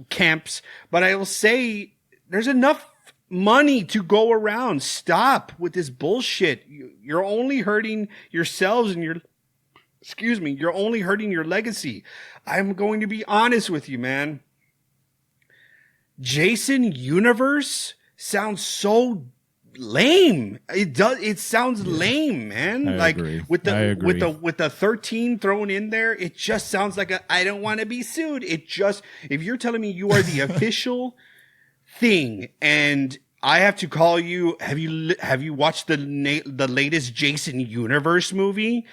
camps. But I will say there's enough money to go around. Stop with this bullshit. You're only hurting yourselves and you're only hurting your legacy. I'm going to be honest with you, man. Jason Universe sounds so lame. It sounds lame, man. I agree. With the 13 thrown in there, it just sounds like I don't want to be sued. If you're telling me you are the official thing and I have to call you, have you watched the latest Jason Universe movie?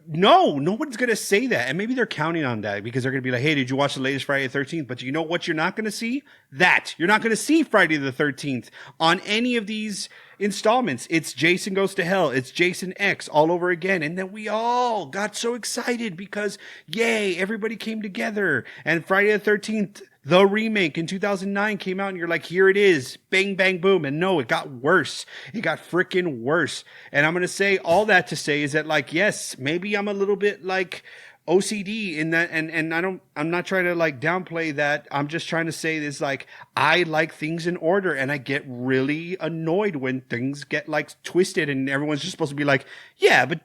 No one's going to say that. And maybe they're counting on that because they're going to be like, hey, did you watch the latest Friday the 13th? But you know what you're not going to see? That. You're not going to see Friday the 13th on any of these installments. It's Jason Goes to Hell. It's Jason X all over again. And then we all got so excited because, yay, everybody came together. And Friday the 13th, the remake in 2009 came out and you're like, here it is. Bang, bang, boom. And no, it got worse. It got freaking worse. And I'm going to say all that to say is that, like, yes, maybe I'm a little bit like, OCD in that, and I'm not trying to like downplay that. I'm just trying to say this, like, I like things in order, and I get really annoyed when things get like twisted and everyone's just supposed to be like, yeah, but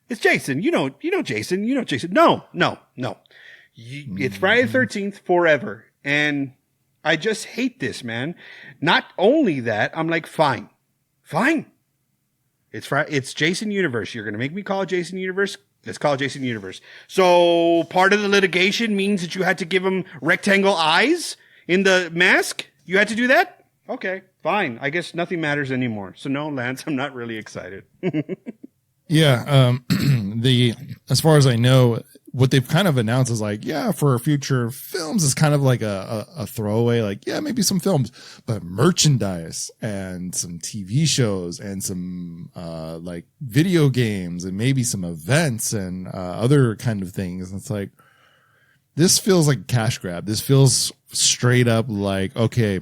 it's Jason, Jason. No. It's Friday the 13th forever. And I just hate this, man. Not only that, I'm like, fine. It's Jason Universe. You're going to make me call it Jason Universe. Let's call it Jason Universe. So part of the litigation means that you had to give him rectangle eyes in the mask. You had to do that? Okay, fine. I guess nothing matters anymore. So no, Lance, I'm not really excited. Yeah. As far as I know, what they've kind of announced is like, yeah, for future films is kind of like a throwaway, like, yeah, maybe some films, but merchandise and some TV shows and some, like video games and maybe some events and, other kind of things. And it's like, this feels like a cash grab. This feels straight up like, okay,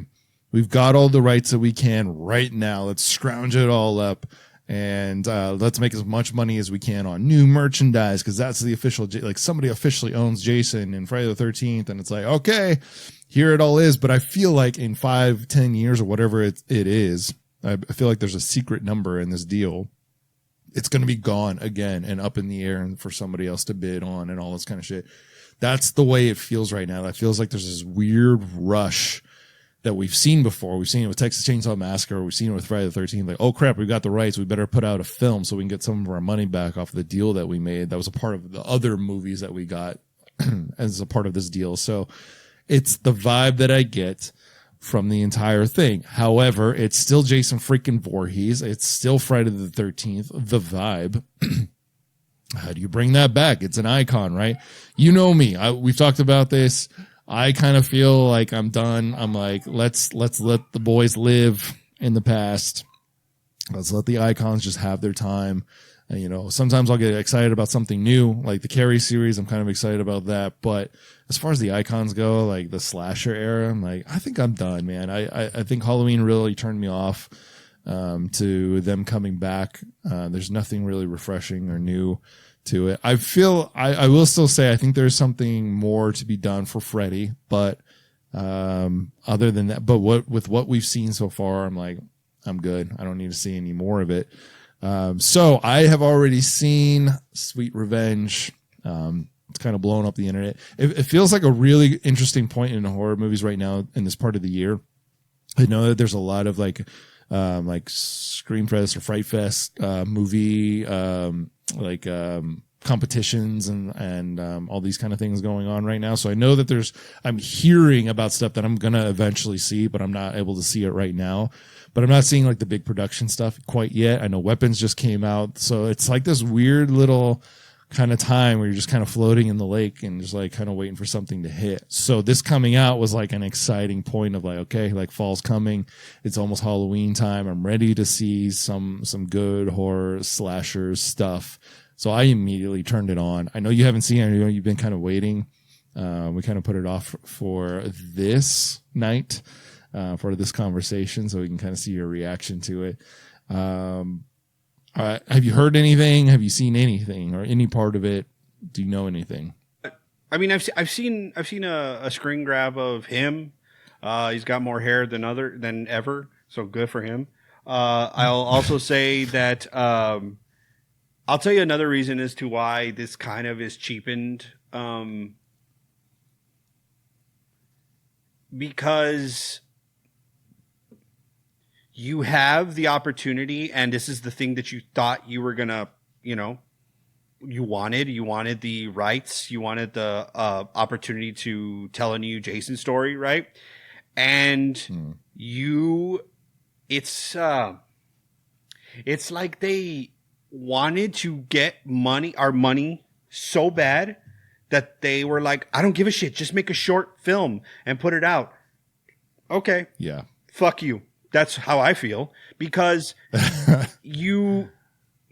we've got all the rights that we can right now. Let's scrounge it all up. And let's make as much money as we can on new merchandise, because that's the official, like somebody officially owns Jason and Friday the 13th. And it's like, okay, here it all is. But I feel like in 5-10 years or whatever it is, I feel like there's a secret number in this deal. It's going to be gone again and up in the air and for somebody else to bid on and all this kind of shit. That's the way it feels right now. It feels like there's this weird rush that we've seen before. We've seen it with Texas Chainsaw Massacre. We've seen it with Friday the 13th. Like, oh crap, we've got the rights. We better put out a film so we can get some of our money back off the deal that we made. That was a part of the other movies that we got as a part of this deal. So it's the vibe that I get from the entire thing. However, it's still Jason freaking Voorhees. It's still Friday the 13th, the vibe. How do you bring that back? It's an icon, right? You know me. We've talked about this. I kind of feel like I'm done. I'm like, let's let the boys live in the past. Let's let the icons just have their time. And, sometimes I'll get excited about something new, like the Carrie series. I'm kind of excited about that. But as far as the icons go, like the slasher era, I'm like, I think I'm done, man. I think Halloween really turned me off, to them coming back. There's nothing really refreshing or new to it. I will still say, I think there's something more to be done for Freddy, but, other than that, but with what we've seen so far, I'm like, I'm good. I don't need to see any more of it. So I have already seen Sweet Revenge. It's kind of blowing up the internet. It feels like a really interesting point in horror movies right now in this part of the year. I know that there's a lot of like Scream Fest or Fright Fest, movie, competitions and all these kind of things going on right now. So I know that I'm hearing about stuff that I'm going to eventually see, but I'm not able to see it right now. But I'm not seeing like the big production stuff quite yet. I know Weapons just came out. So it's like this weird little kind of time where you're just kind of floating in the lake and just like kind of waiting for something to hit. So this coming out was like an exciting point of like, okay, like fall's coming. It's almost Halloween time. I'm ready to see some good horror slashers stuff. So I immediately turned it on. I know you haven't seen it. I know you've been kind of waiting. We kind of put it off for this night, for this conversation, so we can kind of see your reaction to it. Have you heard anything? Have you seen anything or any part of it? Do you know anything? I mean, I've seen a screen grab of him. He's got more hair than ever, so good for him. I'll also say that I'll tell you another reason as to why this kind of is cheapened. Because you have the opportunity, and this is the thing that you thought you were gonna, you wanted the rights, you wanted the opportunity to tell a new Jason story, right? And it's like they wanted to get our money so bad that they were like, I don't give a shit, just make a short film and put it out. Okay. Yeah. Fuck you. That's how I feel, because you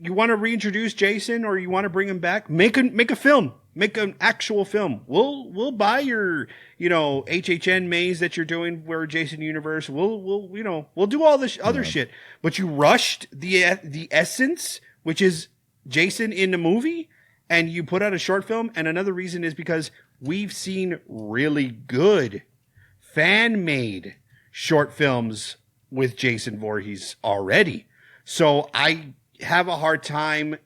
want to reintroduce Jason or you want to bring him back, make a film, make an actual film. We'll buy your, HHN maze that you're doing where Jason Universe. We'll do all this other shit, but you rushed the essence, which is Jason in the movie, and you put out a short film. And another reason is because we've seen really good fan-made short films with Jason Voorhees already. So I have a hard time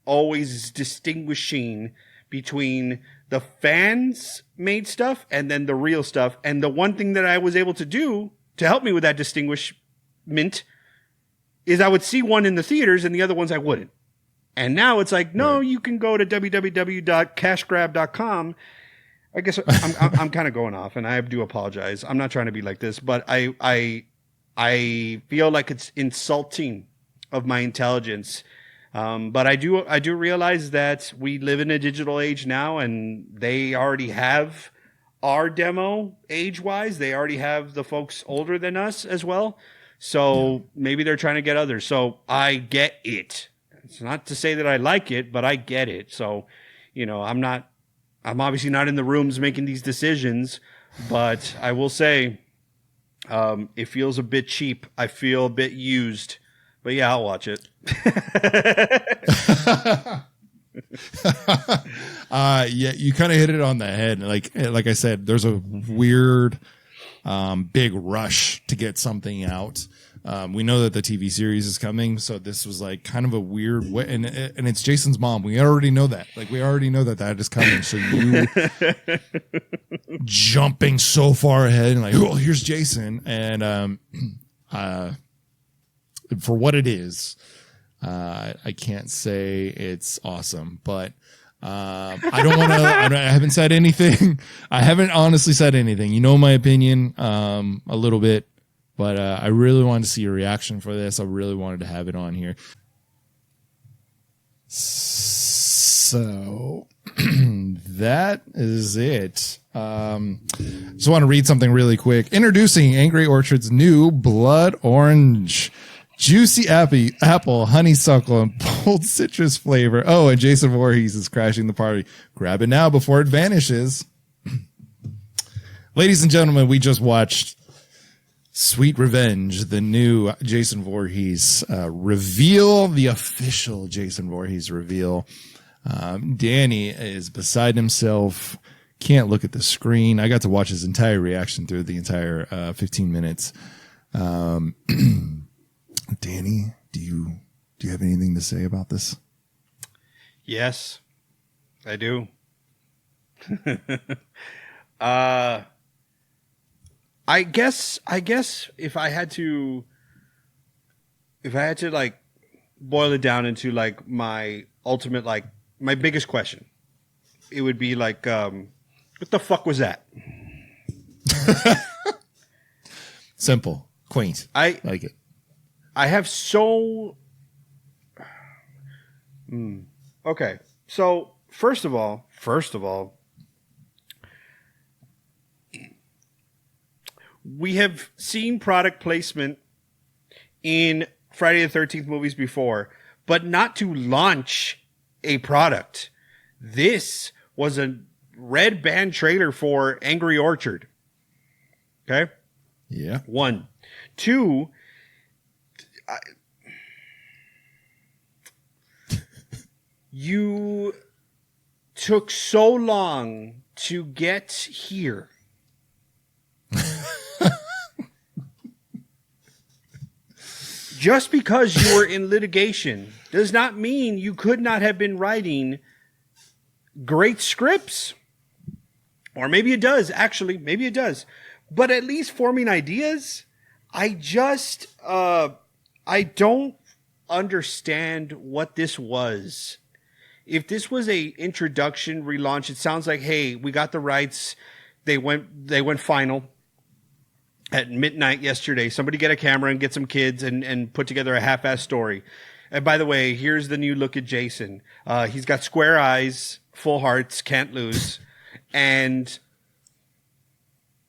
always distinguishing between the fans made stuff and then the real stuff. And the one thing that I was able to do to help me with that distinguishment is I would see one in the theaters and the other ones I wouldn't. And now it's like, no, you can go to www.cashgrab.com. I guess I'm kind of going off, and I do apologize. I'm not trying to be like this, but I feel like it's insulting of my intelligence. But I do realize that we live in a digital age now, and they already have our demo age-wise. They already have the folks older than us as well. So maybe they're trying to get others. So I get it. It's not to say that I like it, but I get it. So, I'm obviously not in the rooms making these decisions, but I will say it feels a bit cheap. I feel a bit used. But yeah, I'll watch it. Yeah, you kind of hit it on the head. Like I said, there's a weird, big rush to get something out. We know that the TV series is coming, so this was like kind of a weird way. And it's Jason's mom. We already know that. Like, we already know that is coming. So you jumping so far ahead and like, oh, here's Jason. And for what it is, I can't say it's awesome, but I don't want to. I haven't said anything. I haven't honestly said anything. You know my opinion a little bit, but I really wanted to see your reaction for this. I really wanted to have it on here. So that is it. Just want to read something really quick. Introducing Angry Orchard's new Blood Orange. Juicy apple, honeysuckle, and bold citrus flavor. Oh, and Jason Voorhees is crashing the party. Grab it now before it vanishes. Ladies and gentlemen, we just watched Sweet Revenge, the new Jason Voorhees reveal, the official Jason Voorhees reveal. Danny is beside himself, can't look at the screen. I got to watch his entire reaction through the entire 15 minutes. Danny, do you have anything to say about this? Yes, I do. I guess if I had to like boil it down into like my ultimate, like my biggest question, it would be like, what the fuck was that? Simple, quaint. I like it. I have so... Okay. So, first of all, we have seen product placement in Friday the 13th movies before, but not to launch a product. This was a red band trailer for Angry Orchard. Okay? Yeah. 1. 2... You took so long to get here. Just because you were in litigation does not mean you could not have been writing great scripts. Or maybe it does, actually. Maybe it does. But at least forming ideas, I don't understand what this was. If this was a introduction relaunch, it sounds like, hey, we got the rights. They went final at midnight yesterday. Somebody get a camera and get some kids and put together a half-assed story. And by the way, here's the new look at Jason. He's got square eyes, full hearts, can't lose. And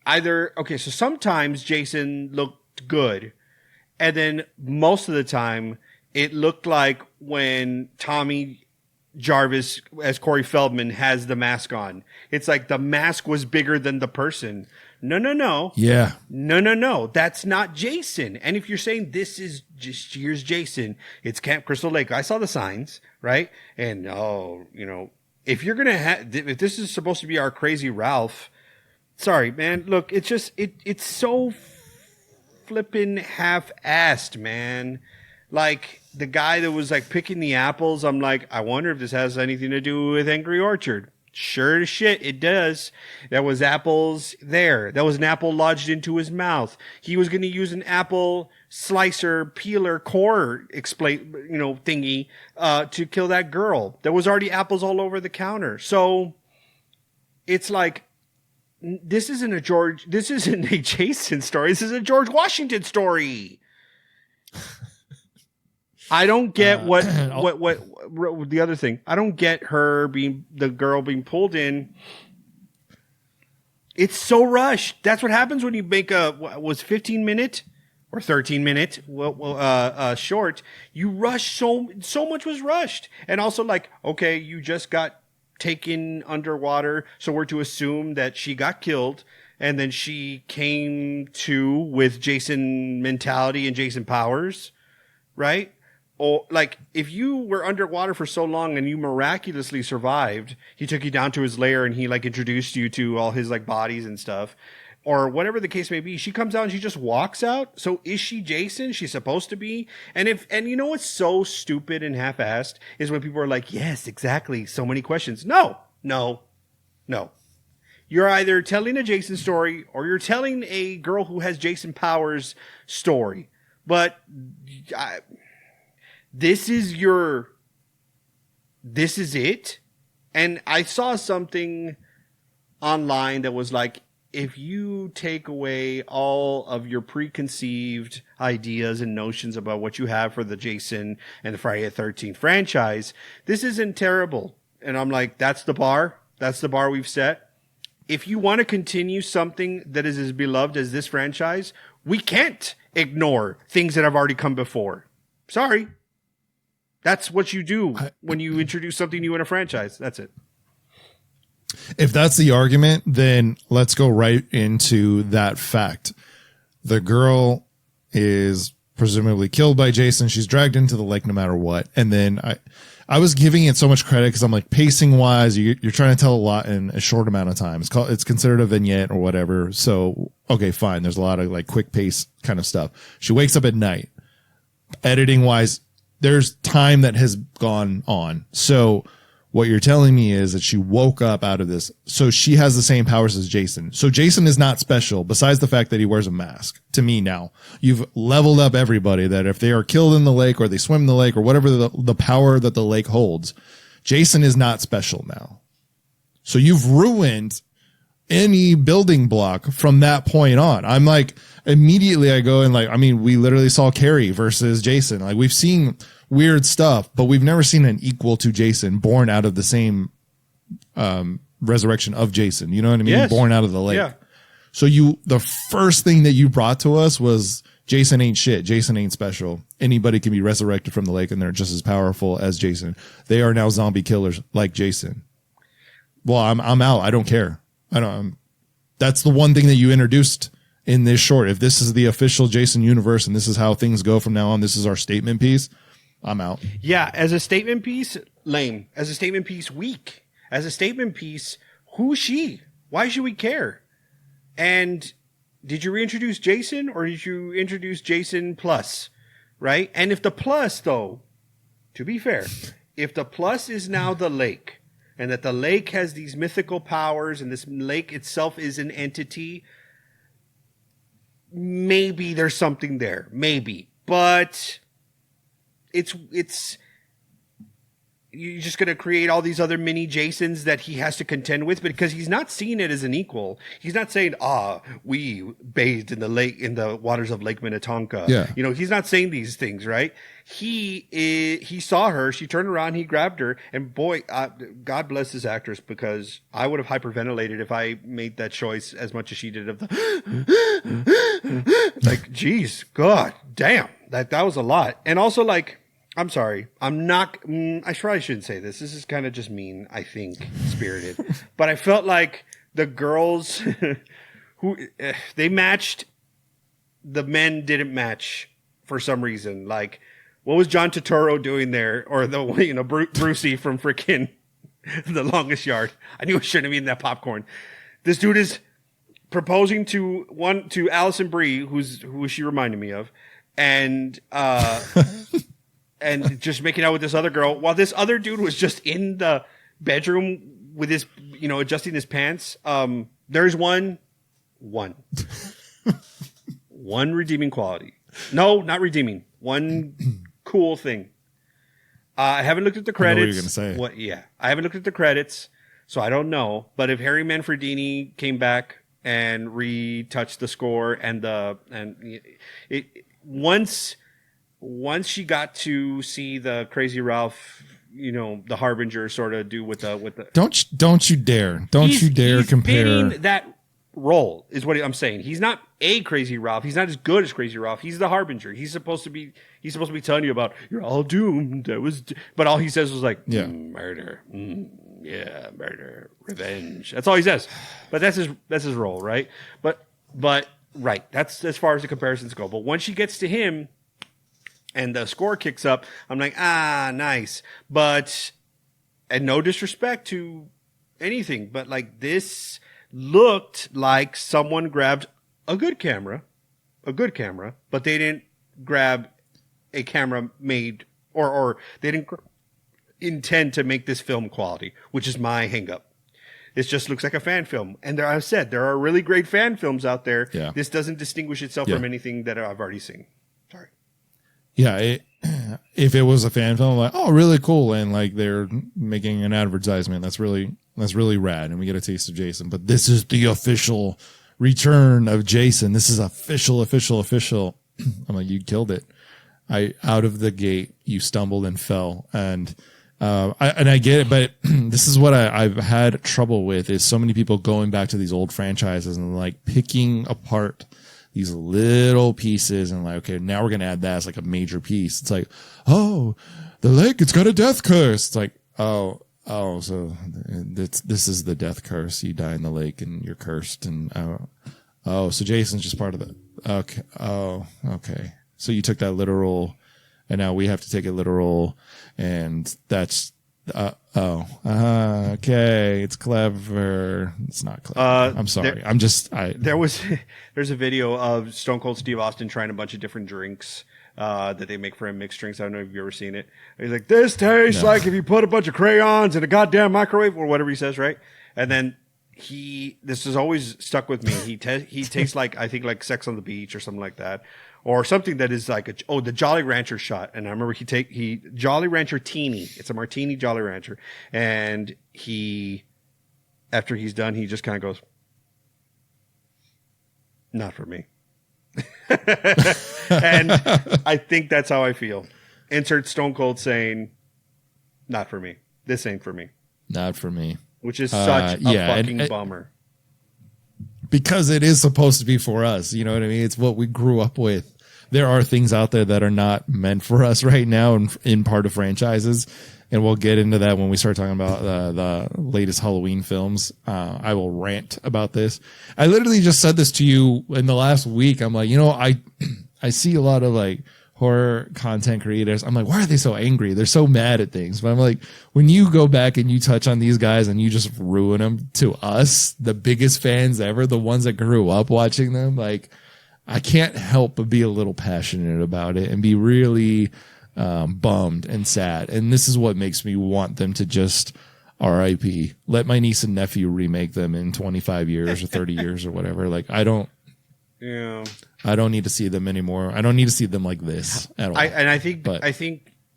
so sometimes Jason looked good. And then most of the time, it looked like when Tommy Jarvis as Corey Feldman has the mask on. It's like the mask was bigger than the person. No. Yeah. No. That's not Jason. And if you're saying this is just here's Jason, it's Camp Crystal Lake. I saw the signs, right? And if you're gonna if this is supposed to be our crazy Ralph, sorry, man. Look, it's just it's so flippin' half-assed, man. Like the guy that was like picking the apples, I'm like, I wonder if this has anything to do with Angry Orchard. Sure as shit, it does. There was apples there. That was an apple lodged into his mouth. He was going to use an apple slicer, peeler, core thingy to kill that girl. There was already apples all over the counter. So it's like, this isn't a Jason story. This is a George Washington story. I don't get what the other thing. I don't get the girl being pulled in. It's so rushed. That's what happens when you make a 15-minute or 13-minute short. You rush so much was rushed, and also like, okay, you just got taken underwater, so we're to assume that she got killed, and then she came to with Jason mentality and Jason powers, right? Or like if you were underwater for so long and you miraculously survived, he took you down to his lair and he like introduced you to all his like bodies and stuff, or whatever the case may be. She comes out and she just walks out. So is she Jason? She's supposed to be. And you know what's so stupid and half-assed is when people are like, yes, exactly. So many questions. No. You're either telling a Jason story or you're telling a girl who has Jason powers story. But this is it. And I saw something online that was like, if you take away all of your preconceived ideas and notions about what you have for the Jason and the Friday the 13th franchise, this isn't terrible. And I'm like, that's the bar. That's the bar we've set. If you want to continue something that is as beloved as this franchise, we can't ignore things that have already come before. Sorry. That's what you do when you introduce something new in a franchise. That's it. If that's the argument, then let's go right into that fact. The girl is presumably killed by Jason. She's dragged into the lake no matter what. And then I was giving it so much credit because I'm like, pacing wise, you're trying to tell a lot in a short amount of time. It's considered a vignette or whatever. So, okay, fine. There's a lot of like quick pace kind of stuff. She wakes up at night. Editing wise, there's time that has gone on. So what you're telling me is that she woke up out of this. So she has the same powers as Jason. So Jason is not special besides the fact that he wears a mask. To me now, you've leveled up everybody that if they are killed in the lake or they swim in the lake or whatever the power that the lake holds, Jason is not special now. So you've ruined any building block from that point on. I'm like, immediately I go and like, I mean, we literally saw Carrie versus Jason. Like we've seen weird stuff, but we've never seen an equal to Jason born out of the same, resurrection of Jason. You know what I mean? Yes. Born out of the lake. Yeah. So the first thing that you brought to us was Jason ain't shit. Jason ain't special. Anybody can be resurrected from the lake and they're just as powerful as Jason. They are now zombie killers like Jason. Well, I'm out. I don't care. That's the one thing that you introduced in this short. If this is the official Jason universe and this is how things go from now on, this is our statement piece, I'm out. Yeah. As a statement piece, lame. As a statement piece, weak. As a statement piece, who's she? Why should we care? And did you reintroduce Jason or did you introduce Jason plus? Right. And if the plus though, to be fair, if the plus is now the lake, and that the lake has these mythical powers and this lake itself is an entity, maybe there's something there. Maybe. But it's you're just going to create all these other mini Jasons that he has to contend with because he's not seeing it as an equal. He's not saying, we bathed in the lake, in the waters of Lake Minnetonka. Yeah. You know, he's not saying these things, right? He saw her, she turned around, he grabbed her, and boy, God bless this actress because I would have hyperventilated if I made that choice as much as she did of the, like, geez, God damn, that was a lot. And also like, I'm sorry. I probably shouldn't say this. This is kind of just mean, I think, spirited. But I felt like the girls they matched. The men didn't match for some reason. Like, what was John Turturro doing there? Or Brucey from freaking The Longest Yard. I knew I shouldn't have eaten that popcorn. This dude is proposing to Alison Brie, who she reminded me of, and and just making out with this other girl while this other dude was just in the bedroom with his, adjusting his pants. There's one redeeming quality. No, not redeeming. One cool thing. I haven't looked at the credits. I know what you're going to say. Yeah. I haven't looked at the credits, so I don't know. But if Harry Manfredini came back and retouched the score once she got to see the Crazy Ralph, the Harbinger sort of do with the Don't you dare compare fitting that role is what I'm saying. He's not a Crazy Ralph. He's not as good as Crazy Ralph. He's the Harbinger. He's supposed to be telling you about you're all doomed. But all he says was like murder. Yeah, murder, revenge. That's all he says. But that's his role, right? But right. That's as far as the comparisons go. But once she gets to him and the score kicks up, I'm like, nice. But, and no disrespect to anything, but like this looked like someone grabbed a good camera, but they didn't grab a camera made, or they didn't intend to make this film quality, which is my hang up. This just looks like a fan film. And I said, there are really great fan films out there. Yeah. This doesn't distinguish itself from anything that I've already seen. Sorry. Yeah. If it was a fan film, like, oh, really cool. And like they're making an advertisement. That's really rad. And we get a taste of Jason, but this is the official return of Jason. This is official. I'm like, you killed it. Out of the gate, you stumbled and fell. And I get it, but this is what I've had trouble with is so many people going back to these old franchises and like picking apart these little pieces and like, okay, now we're going to add that as like a major piece. It's like, oh, the lake, it's got a death curse. It's like, oh, so this is the death curse. You die in the lake and you're cursed. And, so Jason's just part of the, okay. Oh, okay. So you took that literal and now we have to take it literal. And that's, okay. It's clever. It's not clever. I'm sorry. There's a video of Stone Cold Steve Austin trying a bunch of different drinks, that they make for him, mixed drinks. I don't know if you've ever seen it. He's like, this tastes like if you put a bunch of crayons in a goddamn microwave or whatever he says, right? And then this has always stuck with me. He tastes like, I think like Sex on the Beach or something like that. Or something that is like the Jolly Rancher shot. And I remember he Jolly Rancher Teeny. It's a martini Jolly Rancher. And after he's done, he just kind of goes, not for me. And I think that's how I feel. Insert Stone Cold saying, not for me. This ain't for me. Not for me. Which is such a fucking bummer. Because it is supposed to be for us. You know what I mean? It's what we grew up with. There are things out there that are not meant for us right now in part of franchises. And we'll get into that when we start talking about the latest Halloween films. I will rant about this. I literally just said this to you in the last week. I'm like, I see a lot of like horror content creators. I'm like, why are they so angry? They're so mad at things. But I'm like, when you go back and you touch on these guys and you just ruin them to us, the biggest fans ever, the ones that grew up watching them, like, I can't help but be a little passionate about it and be really bummed and sad. And this is what makes me want them to just RIP. Let my niece and nephew remake them in 25 years or 30 years or whatever. Like, I don't need to see them anymore. I don't need to see them like this at all. I think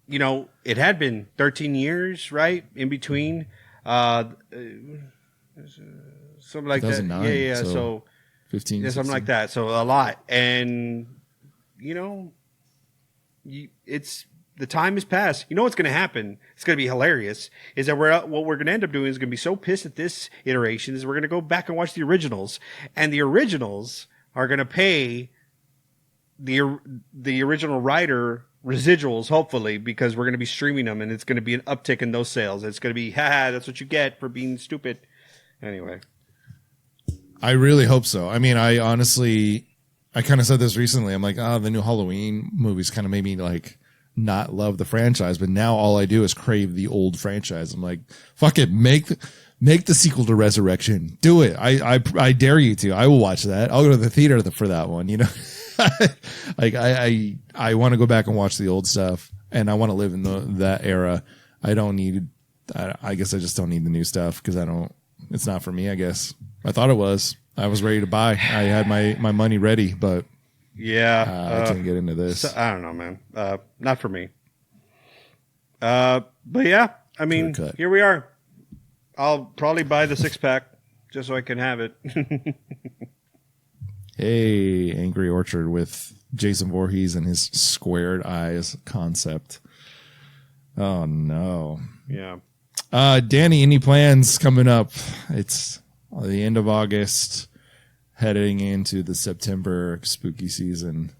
it had been 13 years, right? In between, something like that. Yeah. So 15, yeah, something like that. So a lot. And, it's the time has passed. You know what's going to happen? It's going to be hilarious. Is that what we're going to end up doing is going to be so pissed at this iteration is we're going to go back and watch the originals. And the originals are going to pay the original writer residuals, hopefully, because we're going to be streaming them and it's going to be an uptick in those sales. It's going to be, that's what you get for being stupid. Anyway. I really hope so. I mean, I honestly, I kind of said this recently. I'm like, the new Halloween movies kind of made me like not love the franchise, but now all I do is crave the old franchise. I'm like, fuck it, make the sequel to Resurrection. Do it. I dare you to. I will watch that. I'll go to the theater for that one. You know, like I want to go back and watch the old stuff, and I want to live in that era. I don't need. I guess I just don't need the new stuff because I don't. It's not for me. I guess I thought it was. I was ready to buy. I had my money ready, but yeah, I couldn't get into this. So, I don't know, man. Not for me. But yeah, I mean, here we are. I'll probably buy the 6-pack just so I can have it. Hey, Angry Orchard with Jason Voorhees and his squared eyes concept. Oh no. Yeah. Danny, any plans coming up? It's the end of August, heading into the September spooky season.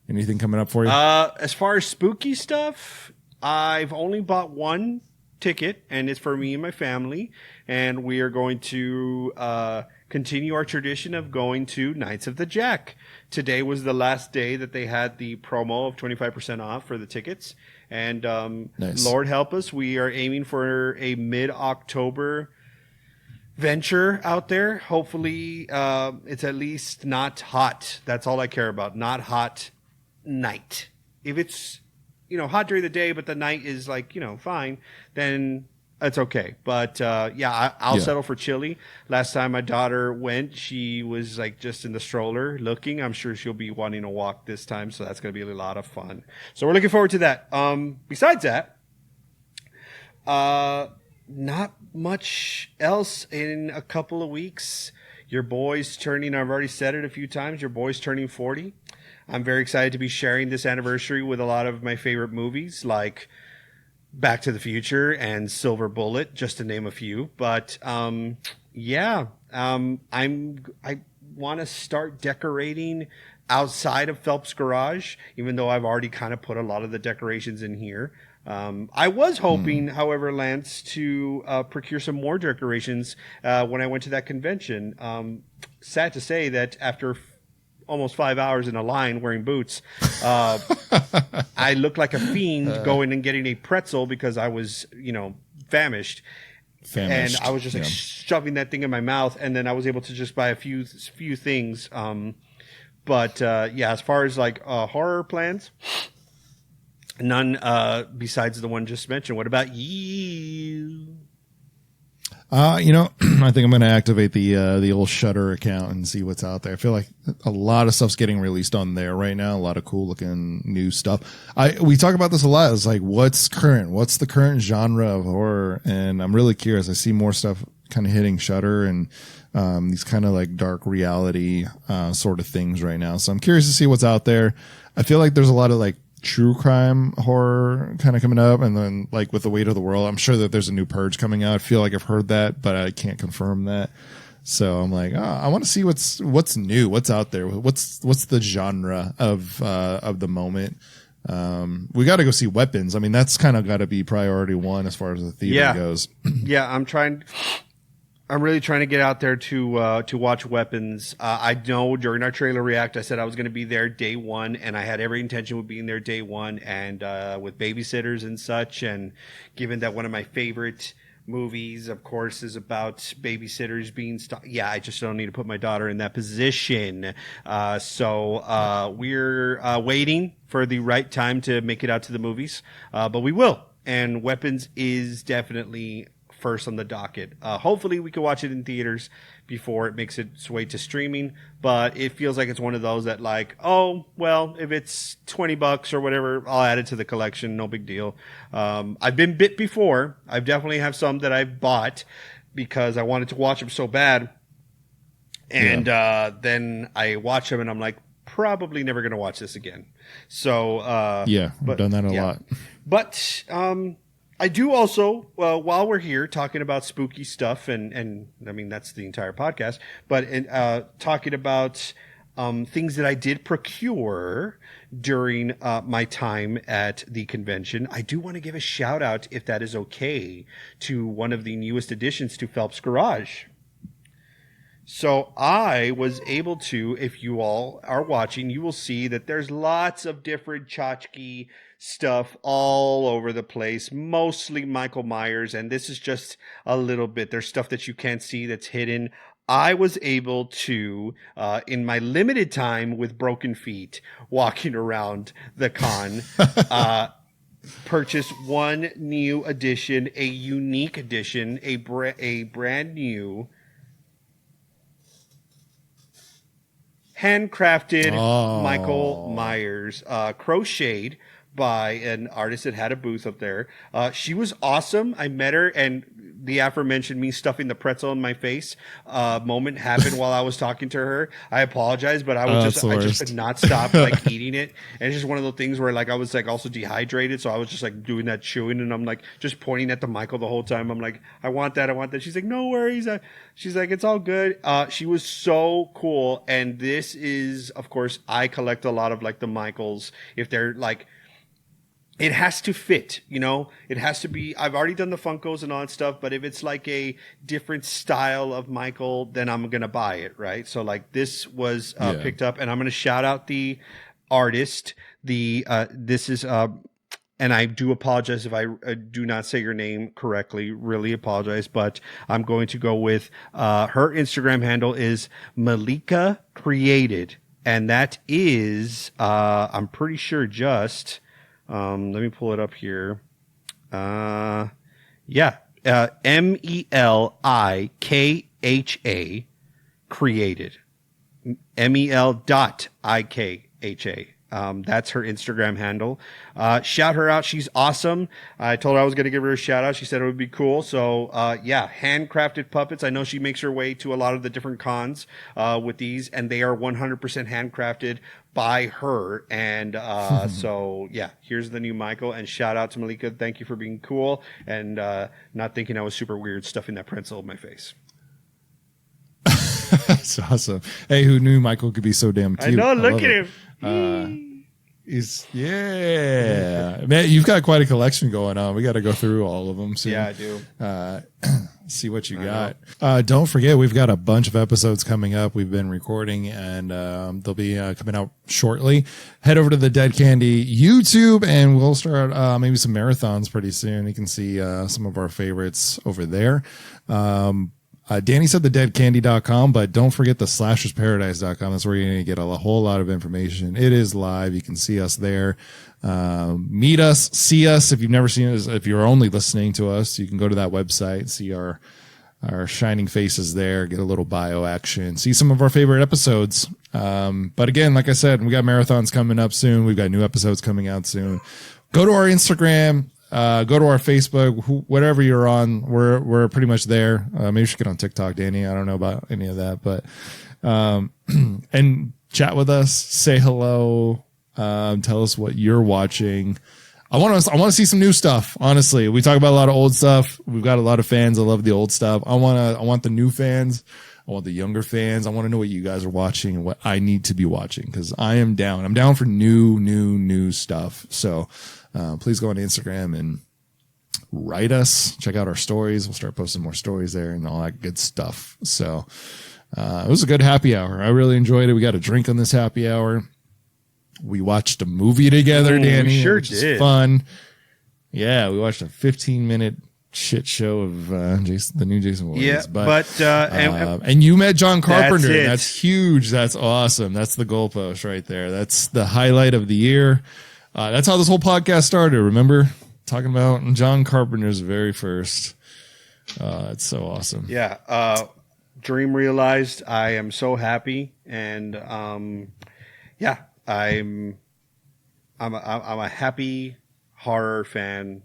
Anything coming up for you? As far as spooky stuff, I've only bought one ticket, and it's for me and my family, and we are going to continue our tradition of going to Knights of the Jack. Today was the last day that they had the promo of 25% off for the tickets, and nice. Lord help us, we are aiming for a mid-October venture out there. Hopefully it's at least not hot. That's all I care about. Not hot night. If it's hot during the day, but the night is like, fine, then it's okay. But I'll settle for chilly. Last time my daughter went, she was like just in the stroller looking. I'm sure she'll be wanting to walk this time, so that's going to be a lot of fun. So we're looking forward to that. Besides that, not much else in a couple of weeks. Your boy's turning, I've already said it a few times, your boy's turning 40. I'm very excited to be sharing this anniversary with a lot of my favorite movies like Back to the Future and Silver Bullet, just to name a few. But I want to start decorating outside of Phelps' garage, even though I've already kind of put a lot of the decorations in here. I was hoping, however, Lance, to procure some more decorations when I went to that convention. Sad to say that after almost 5 hours in a line wearing boots, I looked like a fiend going and getting a pretzel because I was, famished. And I was just like shoving that thing in my mouth, and then I was able to just buy a few things. As far as like horror plans, none besides the one just mentioned. What about you? I think I'm going to activate the old Shudder account and see what's out there. I feel like a lot of stuff's getting released on there right now. A lot of cool looking new stuff. We talk about this a lot. It's like, what's current? What's the current genre of horror? And I'm really curious. I see more stuff kind of hitting Shudder and these kind of like dark reality sort of things right now. So I'm curious to see what's out there. I feel like there's a lot of like true crime horror kind of coming up, and then like with The Weight of the World, I'm sure that there's a new Purge coming out. I feel like I've heard that, but I can't confirm that. So I'm like, I want to see what's new, what's out there, what's the genre of the moment. We got to go see Weapons. I mean, that's kind of got to be priority one as far as the theater goes. Yeah, I'm really trying to get out there to watch Weapons. I know during our trailer react, I said I was going to be there day one, and I had every intention of being there day one, and with babysitters and such. And given that one of my favorite movies, of course, is about babysitters being I just don't need to put my daughter in that position. So we're waiting for the right time to make it out to the movies, but we will. And Weapons is definitely first on the docket. Hopefully we can watch it in theaters before it makes its way to streaming, but it feels like it's one of those that like, oh, well, if it's $20 or whatever, I'll add it to the collection. No big deal. I've been bit before. I definitely have some that I've bought because I wanted to watch them so bad. And then I watch them and I'm like, probably never going to watch this again. So, I've done that a lot. But, I do also, while we're here talking about spooky stuff, and I mean, that's the entire podcast, but talking about things that I did procure during my time at the convention, I do want to give a shout out, if that is okay, to one of the newest additions to Phelps Garage. So I was able to, if you all are watching, you will see that there's lots of different tchotchke stuff all over the place, mostly Michael Myers. And this is just a little bit. There's stuff that you can't see that's hidden. I was able to, in my limited time with broken feet, walking around the con, purchase one new edition, a unique edition, a brand new handcrafted Michael Myers, crocheted by an artist that had a booth up there. She was awesome. I met her, and the aforementioned me stuffing the pretzel in my face moment happened while I was talking to her. I apologize, but I just could not stop like eating it. And it's just one of those things where like I was like also dehydrated, so I was just like doing that chewing, and I'm like just pointing at the Michael the whole time. I'm like, I want that. She's like, no worries. She's like, it's all good. She was so cool. And this is, of course, I collect a lot of like the Michaels. If they're like, it has to fit, you know, it has to be, I've already done the Funkos and all that stuff, but if it's like a different style of Michael, then I'm going to buy it. Right. So like this was picked up, and I'm going to shout out the artist. This is, and I do apologize if I do not say your name correctly. Really apologize, but I'm going to go with her Instagram handle is Malika Created, and that is I'm pretty sure just let me pull it up here. MELIKHA Created. MEL.IKHA. That's her Instagram handle. Shout her out. She's awesome. I told her I was going to give her a shout out. She said it would be cool. So, handcrafted puppets. I know she makes her way to a lot of the different cons, with these, and they are 100% handcrafted by her. And, here's the new Michael, and shout out to Malika. Thank you for being cool and, not thinking I was super weird stuffing that pretzel in my face. That's awesome. Hey, who knew Michael could be so damn cute? I know. Look at him. Man, you've got quite a collection going on. We got to go through all of them soon. Yeah, I do. See what you got. Don't forget, we've got a bunch of episodes coming up. We've been recording, and they'll be coming out shortly. Head over to the Dead Candy YouTube, and we'll start maybe some marathons pretty soon. You can see some of our favorites over there. Danny said thedeadcandy.com, but don't forget the slashersparadise.com. That's where you're going to get a whole lot of information. It is live. You can see us there. Meet us, see us. If you've never seen us, if you're only listening to us, you can go to that website, see our shining faces there, get a little bio action, see some of our favorite episodes. But again, like I said, we got marathons coming up soon. We've got new episodes coming out soon. Go to our Instagram. Go to our Facebook, whatever you're on. We're pretty much there. Maybe you should get on TikTok, Danny. I don't know about any of that, but, and chat with us, say hello, tell us what you're watching. I want to see some new stuff. Honestly, we talk about a lot of old stuff. We've got a lot of fans. I love the old stuff. I want the new fans. I want the younger fans. I want to know what you guys are watching and what I need to be watching, because I am down. I'm down for new stuff. So, please go on Instagram and write us. Check out our stories. We'll start posting more stories there and all that good stuff. So, it was a good happy hour. I really enjoyed it. We got a drink on this happy hour. We watched a movie together, Danny. We sure which did. Is fun. Yeah, we watched a 15-minute shit show of the new Jason Voorhees. Yeah, but and you met John Carpenter. That's it. That's huge. That's awesome. That's the goalpost right there. That's the highlight of the year. That's how this whole podcast started. Remember talking about John Carpenter's very first. It's so awesome. Yeah. Dream realized. I am so happy, and I'm a happy horror fan.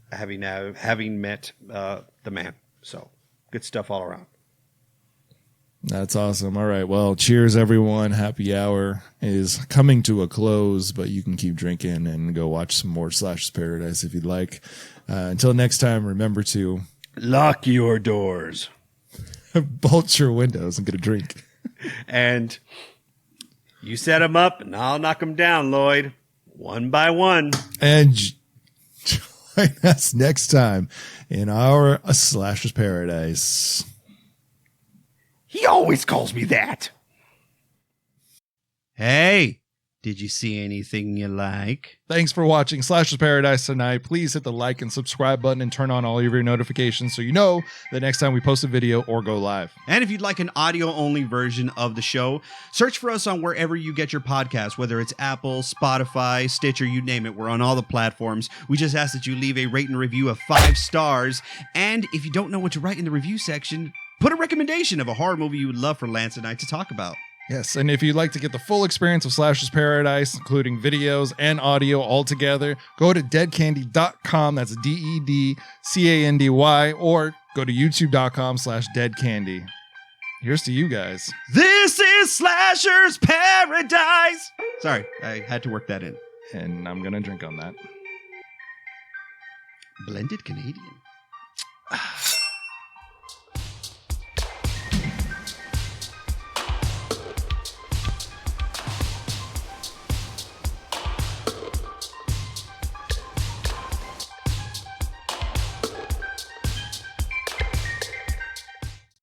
Having met the man. So good stuff all around. That's awesome. All right. Well, cheers, everyone. Happy hour is coming to a close, but you can keep drinking and go watch some more Slashers Paradise if you'd like. Until next time, remember to lock your doors, bolt your windows, and get a drink. And you set them up, and I'll knock them down, Lloyd, one by one. And join us next time in our Slashers Paradise. He always calls me that. Hey, did you see anything you like? Thanks for watching Slasher's Paradise tonight. Please hit the like and subscribe button and turn on all of your notifications so you know the next time we post a video or go live. And if you'd like an audio-only version of the show, search for us on wherever you get your podcasts, whether it's Apple, Spotify, Stitcher, you name it. We're on all the platforms. We just ask that you leave a rate and review of 5 stars. And if you don't know what to write in the review section, put a recommendation of a horror movie you would love for Lance and I to talk about. Yes, and if you'd like to get the full experience of Slasher's Paradise, including videos and audio all together, go to deadcandy.com, that's DEDCANDY, or go to youtube.com/deadcandy. Here's to you guys. This is Slasher's Paradise! Sorry, I had to work that in. And I'm going to drink on that. Blended Canadian.